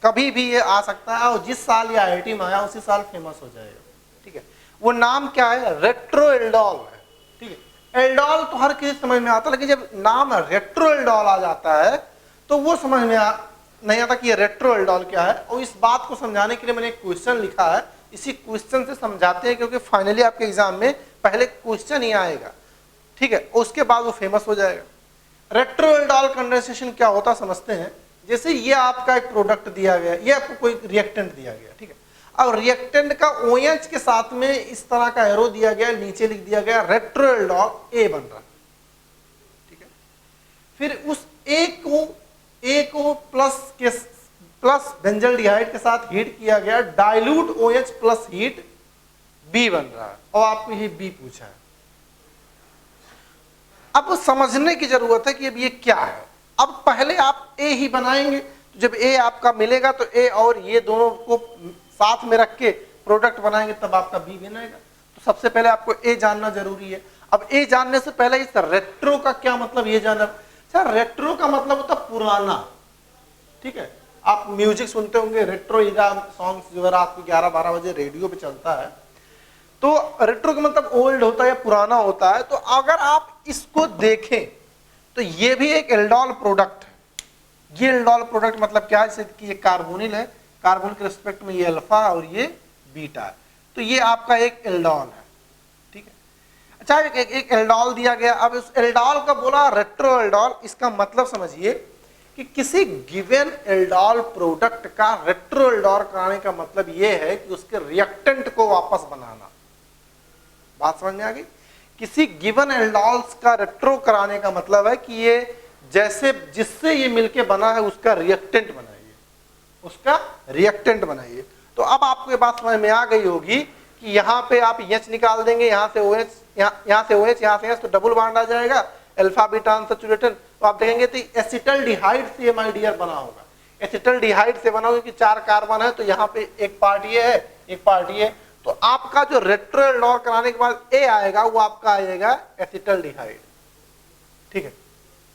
कभी भी ये आ सकता है, और जिस साल ये IIT में आया उसी साल फेमस हो जाएगा, ठीक है। वो नाम क्या है? रेट्रो एल्डोल है, ठीक है। एल्डोल तो हर किसी समझ में आता है, लेकिन जब नाम रेट्रो एल्डोल आ जाता है तो वो समझ में नहीं आता कि ये रेट्रो एल्डोल क्या है। और इस बात को समझाने के लिए मैंने एक क्वेश्चन लिखा है, इसी क्वेश्चन से समझाते हैं, क्योंकि फाइनली आपके एग्जाम में पहले क्वेश्चन ही आएगा, ठीक है, उसके बाद वो फेमस हो जाएगा। रेट्रो एल्डोल कंडेंसेशन क्या होता समझते हैं। जैसे ये आपका एक प्रोडक्ट दिया गया, ये आपको कोई रिएक्टेंट दिया गया, ठीक है, अब रिएक्टेंट का OH के साथ में इस तरह का एरो दिया गया, नीचे लिख दिया गया रेट्रो एल्डोल A बन रहा है, ठीक है। फिर उस A को प्लस बेंजल्डिहाइड के साथ हीट किया गया, dilute OH plus heat B बन रहा है, और आपको ये B पूछा है। अब समझने की जरूरत है कि अब ये क्या है। अब पहले आप A ही बनाएंगे, तो जब A आपका मिलेगा तो A और ये दोनों को साथ में रख के प्रोडक्ट बनाएंगे, तब आपका B बनेगा। तो सबसे पहले आपको A जानना जरूरी है। अब A जानने से पहले इस रेट्रो का क्या मतलब ये जानना। सर, रेट्रो का मतलब होता पुराना, ठीक है। आप म्यूजिक सुनते होंगे, रेट्रो इरा सॉन्ग्स जो है रात को 11-12 बजे रेडियो पे चलता है, तो रेट्रो का मतलब ओल्ड होता है या पुराना होता है। तो अगर आप इसको देखें तो ये भी एक एल्डोल प्रोडक्ट है। ये एल्डोल प्रोडक्ट मतलब क्या है? जैसे कि ये कार्बोनिल है, कार्बोनिल के रिस्पेक्ट में ये अल्फा और ये बीटा है, तो ये आपका एक एल्डोल है, ठीक है। अच्छा, एक एल्डोल दिया गया। अब इस एल्डोल का बोला रेट्रो एल्डोल, इसका मतलब समझिए कि किसी गिवन एल्डोल प्रोडक्ट का रेट्रो एल्डोल कराने का मतलब ये है कि उसके रिएक्टेंट को वापस बनाना। बात समझ में आ गई? किसी गिवन एल्डोल्स का रेट्रो कराने का मतलब है कि ये जैसे जिससे ये मिलके बना है उसका रिएक्टेंट बनाइए, उसका रिएक्टेंट बनाइए। तो अब आपको ये बात समझ में आ गई होगी कि यहाँ पे आप H निकाल देंगे, यहाँ से OH, यहाँ से OH, यहाँ से H, तो डबल बॉन्ड आ जाएगा, अल्फा बीटा अनसैचुरेटेड। तो आप देखेंगे तो एसिटल्डिहाइड से माय डियर बना होगा, एसिटल्डिहाइड से बना होगा, कि 4 कार्बन है, तो यहाँ पे एक पार्ट ये है, एक पार्ट ये। तो आपका जो रेट्रो एल्डोल कराने के बाद A आएगा, वो आपका आएगा एसिटल्डिहाइड, ठीक है।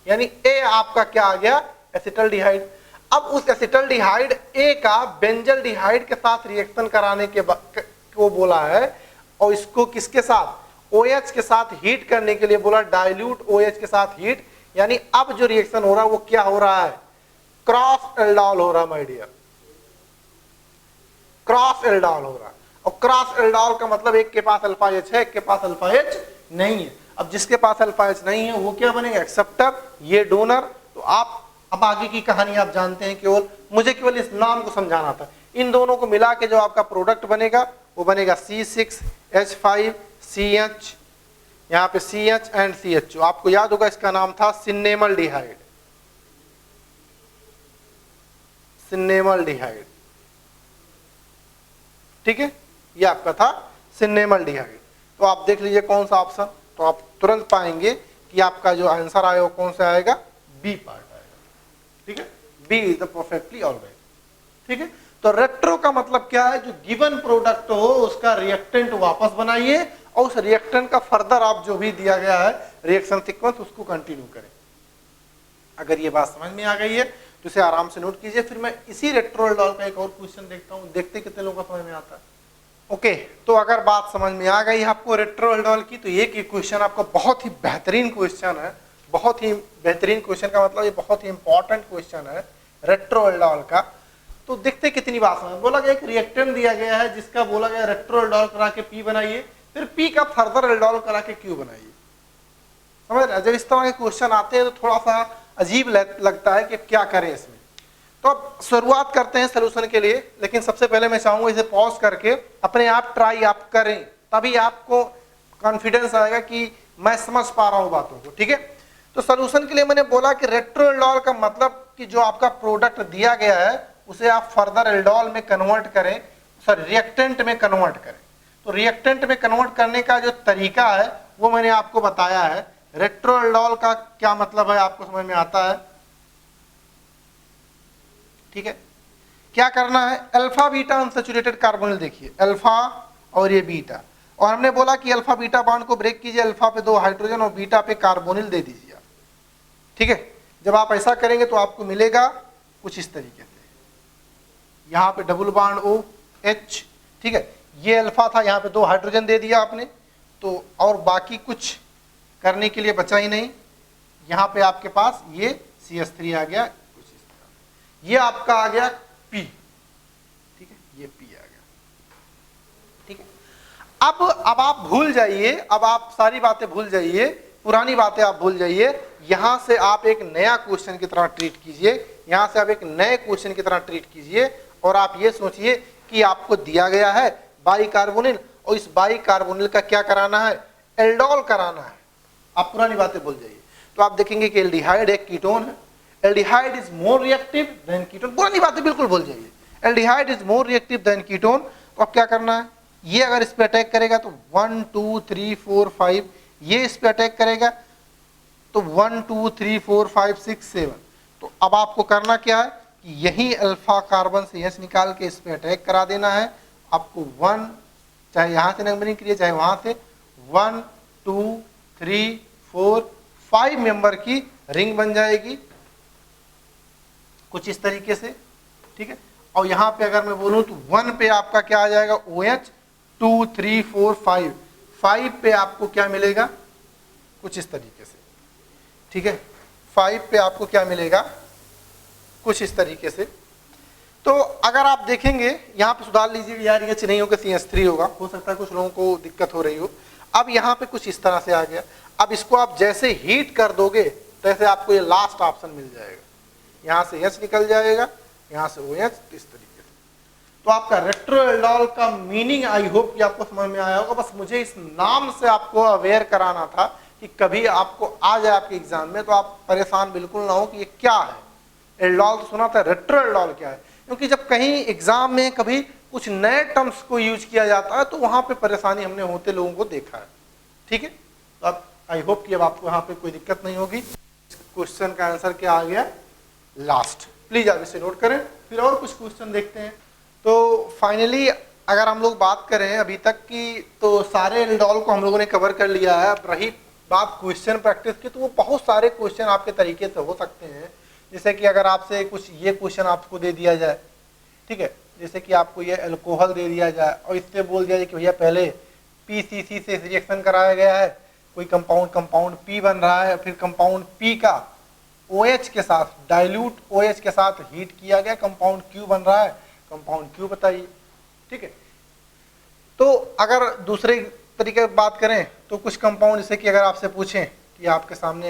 यानी A आपका क्या आ गया? एसिटल्डिहाइड। अब उस एसिटल्डिहाइड A का बेंजल्डिहाइड के साथ रिएक्शन कराने के को बोला है, और इसको किसके साथ, OH के साथ हीट करने के लिए बोला, डाइल्यूट OH के साथ हीट, यानी अब जो रिएक्शन हो रहा है वो क्या हो रहा है, क्रॉस एल्डॉल हो रहा है माय डियर, क्रॉस एल्डॉल हो रहा है। और क्रॉस एल्डॉल का मतलब एक के पास अल्फा H है, एक के पास अल्फा H नहीं है। अब जिसके पास अल्फा H नहीं है वो क्या बनेगा, एक्सेप्टर, ये डोनर। तो आप अब आगे की कहानी आप जानते हैं, केवल मुझे केवल इस नाम को समझाना था। इन दोनों को मिला के जो आपका प्रोडक्ट बनेगा वो बनेगा C6H5CH, यहाँ पे CH एंड CH। आपको याद होगा इसका नाम था सिनेमल्डिहाइड, सिनेमल्डिहाइड, ठीक है, ये आपका था सिनेमल्डिहाइड। तो आप देख लीजिए कौन सा ऑप्शन, तो आप तुरंत पाएंगे कि आपका जो आंसर आएगा कौन सा आएगा, बी पार्ट आएगा, ठीक है, B is the perfectly alright, ठीक है। तो रेट्रो का मतलब क्या है, जो गिवन प्रोडक्ट हो उसका रिएक्टेंट वापस बनाइए और उस रिएक्टेंट का फर्दर आप जो भी दिया गया है रिएक्शन सीक्वेंस उसको कंटिन्यू करें। अगर ये बात समझ में आ गई है तो इसे आराम से नोट कीजिए। फिर मैं इसी रेट्रोएल्डॉल का एक और क्वेश्चन देखता हूं, देखते कितने लोगों को समझ में आता है। ओके, तो अगर बात समझ में आ गई आपको रेट्रोएल्डॉल की, तो ये क्वेश्चन आपका बहुत ही बेहतरीन क्वेश्चन है, बहुत ही बेहतरीन क्वेश्चन का मतलब ये बहुत ही इंपॉर्टेंट क्वेश्चन है रेट्रोएल्डॉल का। तो देखते कितनी बात समझ, बोला गया एक रिएक्टेंट दिया गया है जिसका बोला गया रेट्रोएल्डॉल करा के पी बनाइए, फिर पी का फर्दर एल्डॉल करा के क्यू बनाइए। समझ रहे, जब इस तरह के क्वेश्चन आते हैं तो थोड़ा सा अजीब लगता है कि क्या करें इसमें। तो अब शुरुआत करते हैं सोल्यूशन के लिए, लेकिन सबसे पहले मैं चाहूंगा इसे पॉज करके अपने आप ट्राई आप करें, तभी आपको कॉन्फिडेंस आएगा कि मैं समझ पा रहा हूं बातों को, ठीक है। तो सोल्यूशन के लिए मैंने बोला कि रेट्रोएल्डॉल का मतलब कि जो आपका प्रोडक्ट दिया गया है उसे आप फर्दर एल्डॉल में कन्वर्ट करें, सॉरी रिएक्टेंट में कन्वर्ट करें। तो रिएक्टेंट में कन्वर्ट करने का जो तरीका है वो मैंने आपको बताया है। रेट्रोएल्डॉल का क्या मतलब है आपको समझ में आता है, ठीक है। क्या करना है, अल्फा बीटा अनसैचुरेटेड कार्बोनिल, देखिए अल्फा और ये बीटा, और हमने बोला कि अल्फा बीटा बॉन्ड को ब्रेक कीजिए, अल्फा पे 2 हाइड्रोजन और बीटा पे कार्बोनिल दे दीजिए, ठीक है। जब आप ऐसा करेंगे तो आपको मिलेगा कुछ इस तरीके से, यहाँ पे डबल बॉन्ड OH, ठीक है। ये अल्फा था, यहाँ पे 2 हाइड्रोजन दे दिया आपने, तो और बाकी कुछ करने के लिए बचा ही नहीं। यहाँ पे आपके पास ये CH3 आ गया, कुछ इस तरह, ये आपका आ गया P, ठीक है, ये P आ गया, ठीक है। अब आप भूल जाइए, अब आप सारी बातें भूल जाइए, पुरानी बातें आप भूल जाइए। यहां से आप एक नया क्वेश्चन की तरह ट्रीट कीजिए, यहां से आप एक नए क्वेश्चन की तरह ट्रीट कीजिए और आप ये सोचिए कि आपको दिया गया है बाइकार्बोनिल और इस बाइकार्बोनिल का क्या कराना है, एल्डोल कराना है। आप पुरानी बातें भूल जाइए। तो आप देखेंगे कि एल्डिहाइड एक कीटोन है, aldehyde is more reactive than ketone, पुरानी बातें बिल्कुल भूल जाइए। Aldehyde is more reactive than ketone, तो अब क्या करना है, ये अगर इस पे अटैक करेगा तो 1 2 3 4 5, ये इस पे अटैक करेगा तो 1 2 3 4 5 6 7। तो अब आपको करना क्या है कि यही अल्फा कार्बन से H निकाल के इस पे अटैक करा देना है। आपको 1, चाहे यहां से नंबरिंग करिए चाहे वहां से, 1 2 3 4 5 मेंबर की रिंग बन जाएगी कुछ इस तरीके से, ठीक है। और यहां पे अगर मैं बोलूं तो 1 पे आपका क्या आ जाएगा OH, 2 3 4 5, 5 पे आपको क्या मिलेगा कुछ इस तरीके से, ठीक है। 5 पे आपको क्या मिलेगा कुछ इस तरीके से। तो अगर आप देखेंगे यहाँ पे सुधार लीजिए यार, ये नहीं होगा CH3 होगा, हो सकता है कुछ लोगों को दिक्कत हो रही हो। अब यहाँ पे कुछ इस तरह से आ गया। अब इसको आप जैसे हीट कर दोगे तैसे आपको ये लास्ट ऑप्शन मिल जाएगा, यहाँ से H निकल जाएगा, यहाँ से OH, इस तरीके से। तो आपका रेट्रोएल्डॉल का मीनिंग आई होप कि आपको समझ में आया होगा। बस मुझे इस नाम से आपको अवेयर कराना था कि कभी आपको आ जाए आपके एग्जाम में तो आप परेशान बिल्कुल ना हो कि ये क्या है। एल्डॉल तो सुना था, रेट्रोएल्डॉल क्या है, क्योंकि जब कहीं एग्जाम में कभी कुछ नए टर्म्स को यूज किया जाता है तो वहां पे परेशानी हमने होते लोगों को देखा है, ठीक है। तो अब आई होप कि अब आपको यहाँ पे कोई दिक्कत नहीं होगी। क्वेश्चन का आंसर क्या आ गया लास्ट, प्लीज आप इसे नोट करें। फिर और कुछ क्वेश्चन देखते हैं। तो फाइनली अगर हम लोग बात करें अभी तक की, तो सारे एल्डॉल को हम लोगों ने कवर कर लिया है। अब रही बात क्वेश्चन प्रैक्टिस की, तो वो बहुत सारे क्वेश्चन आपके तरीके से हो सकते हैं। जैसे कि अगर आपसे कुछ ये क्वेश्चन आपको दे दिया जाए, ठीक है, जैसे कि आपको ये अल्कोहल दे दिया जाए और इससे बोल दिया जाए कि भैया पहले PCC से रिएक्शन कराया गया है, कोई कंपाउंड P बन रहा है, फिर कंपाउंड P का OH के साथ, डाइल्यूट OH के साथ हीट किया गया, कंपाउंड Q बन रहा है, कंपाउंड Q बताइए। ठीक है, तो अगर दूसरे तरीके से बात करें तो कुछ कंपाउंड जैसे कि अगर आपसे पूछें कि आपके सामने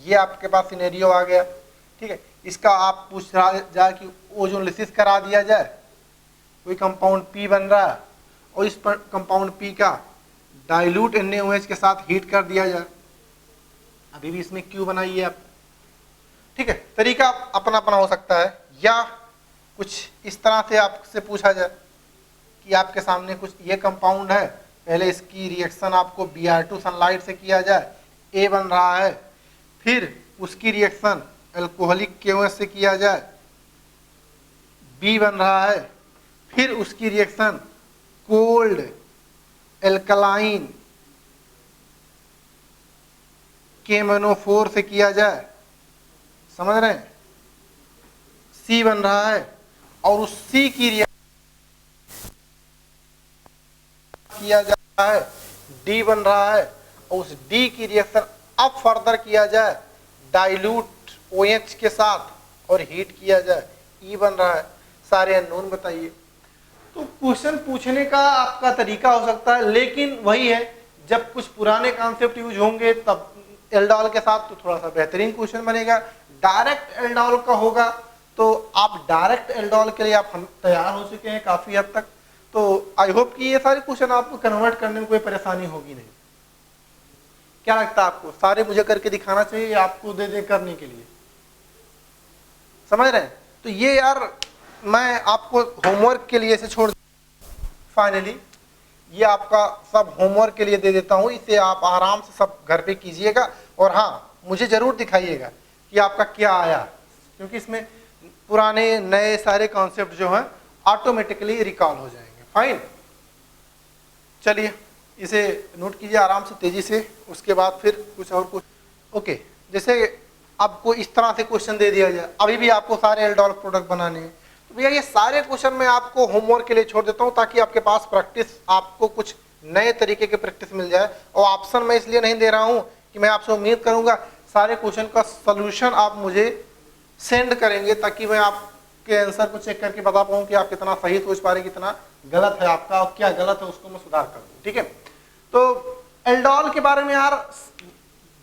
ये आपके पास सिनेरियो आ गया, ठीक है, इसका आप पूछ रहा जाए कि ओजोनलिसिस करा दिया जाए, कोई कंपाउंड P बन रहा है और इस पर कंपाउंड P का डाइल्यूट NaOH के साथ हीट कर दिया जाए, अभी भी इसमें Q बनाइए आप। ठीक है, तरीका अपना अपना हो सकता है, या कुछ इस तरह से आपसे पूछा जाए कि आपके सामने कुछ ये कंपाउंड है, पहले इसकी रिएक्शन आपको Br2 सनलाइट से किया जाए, A बन रहा है, फिर उसकी रिएक्शन अल्कोहलिक KOH से किया जाए, B बन रहा है, फिर उसकी रिएक्शन कोल्ड एल्कलाइन KMnO4 से किया जाए, समझ रहे हैं, C बन रहा है, और उस C की रिएक्शन किया जाता है, D बन रहा है, और उस D की रिएक्शन अब फर्दर किया जाए डाइल्यूट OH के साथ और हीट किया जाए, E बन रहा है, सारे अननोन बताइए। तो क्वेश्चन पूछने का आपका तरीका हो सकता है, लेकिन वही है, जब कुछ पुराने कॉन्सेप्ट यूज होंगे तब एल्डोल के साथ तो थोड़ा सा बेहतरीन क्वेश्चन बनेगा। डायरेक्ट एल्डोल का होगा तो आप डायरेक्ट एल्डोल के लिए आप तैयार हो चुके हैं काफी हद तक, तो आई होप कि ये सारे क्वेश्चन आपको कन्वर्ट करने में कोई परेशानी होगी नहीं। क्या लगता है आपको, सारे मुझे करके दिखाना चाहिए या आपको दे दे करने के लिए, समझ रहे हैं? तो ये यार मैं आपको होमवर्क के लिए से छोड़, फाइनली ये आपका सब होमवर्क के लिए दे देता हूँ, इसे आप आराम से सब घर पे कीजिएगा, और हाँ मुझे जरूर दिखाइएगा कि आपका क्या आया, क्योंकि इसमें पुराने नए सारे कॉन्सेप्ट जो हैं ऑटोमेटिकली रिकॉल हो जाएंगे। फाइन, चलिए इसे नोट कीजिए आराम से तेजी से, उसके बाद फिर कुछ और कुछ। ओके, जैसे आपको इस तरह से क्वेश्चन दे दिया जाए, अभी भी आपको सारे एल्डोल प्रोडक्ट बनाने हैं, तो भैया ये सारे क्वेश्चन मैं आपको होमवर्क के लिए छोड़ देता हूँ, ताकि आपके पास प्रैक्टिस, आपको कुछ नए तरीके की प्रैक्टिस मिल जाए। और ऑप्शन मैं इसलिए नहीं दे रहा हूँ कि मैं आपसे उम्मीद करूँगा सारे क्वेश्चन का सोल्यूशन आप मुझे सेंड करेंगे, ताकि मैं आपके आंसर को चेक करके बता पाऊँ कि आप कितना सही सोच पा रहे, कितना गलत है आपका, और क्या गलत है उसको मैं सुधार कर दूँ। ठीक है, तो एल्डोल के बारे में यार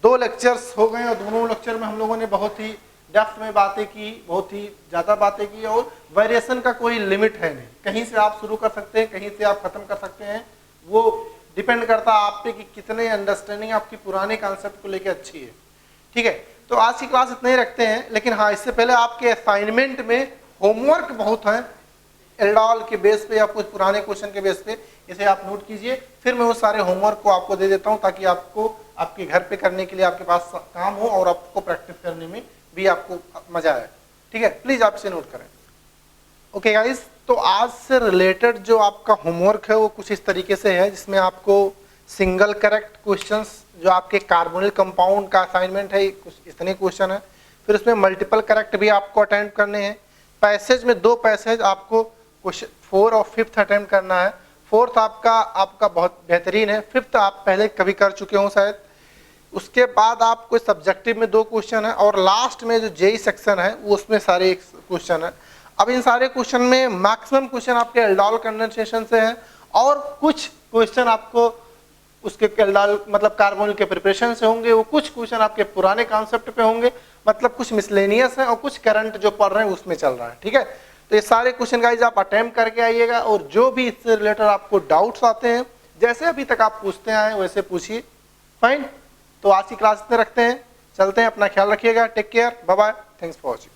2 लेक्चर्स हो गए, और दोनों लेक्चर में हम लोगों ने बहुत ही डेप्थ में बातें की, बहुत ही ज़्यादा बातें की, और वेरिएशन का कोई लिमिट है नहीं, कहीं से आप शुरू कर सकते हैं, कहीं से आप खत्म कर सकते हैं, वो डिपेंड करता है आप पे कि कितने अंडरस्टैंडिंग आपकी पुराने कॉन्सेप्ट को लेके अच्छी है। ठीक है, तो आज की क्लास इतना ही रखते हैं, लेकिन हाँ इससे पहले आपके असाइनमेंट में होमवर्क बहुत है एल्डोल के बेस पे या कुछ पुराने क्वेश्चन के बेस पे, इसे आप नोट कीजिए, फिर मैं वो सारे होमवर्क को आपको दे देता हूँ, ताकि आपको आपके घर पे करने के लिए आपके पास काम हो, और आपको प्रैक्टिस करने में भी आपको मजा आए। ठीक है, प्लीज आप इसे नोट करें। ओके गाइस, तो आज से रिलेटेड जो आपका होमवर्क है वो कुछ इस तरीके से है, जिसमें आपको सिंगल करेक्ट क्वेश्चंस, जो आपके कार्बोनिल कंपाउंड का असाइनमेंट है, कुछ इतने क्वेश्चन है, फिर उसमें मल्टीपल करेक्ट भी आपको अटेम्प्ट करने हैं। पैसेज में 2 पैसेज आपको क्वेश्चन 4 और 5th अटेम्प्ट करना है। 4th आपका बहुत बेहतरीन है, 5th आप पहले कभी कर चुके हो शायद। उसके बाद आपको सब्जेक्टिव में 2 क्वेश्चन है, और लास्ट में जो जेई सेक्शन है वो उसमें सारे क्वेश्चन है। अब इन सारे क्वेश्चन में मैक्सिमम क्वेश्चन आपके एल्डोल कंडेंसेशन से हैं, और कुछ क्वेश्चन आपको उसके एल्डोल मतलब कार्बोनिल के प्रिपरेशन से होंगे, वो कुछ क्वेश्चन आपके पुराने कॉन्सेप्ट पे होंगे, मतलब कुछ मिसलेनियस है और कुछ करंट जो पढ़ रहे हैं उसमें चल रहा है। ठीक है, तो ये सारे क्वेश्चन गाइज आप अटेम्प्ट करके आइएगा, और जो भी इससे रिलेटेड आपको डाउट्स आते हैं, जैसे अभी तक आप पूछते आए वैसे पूछिए। फाइन, तो आज की क्लास इतने रखते हैं, चलते हैं, अपना ख्याल रखिएगा, take care, bye bye, thanks for watching.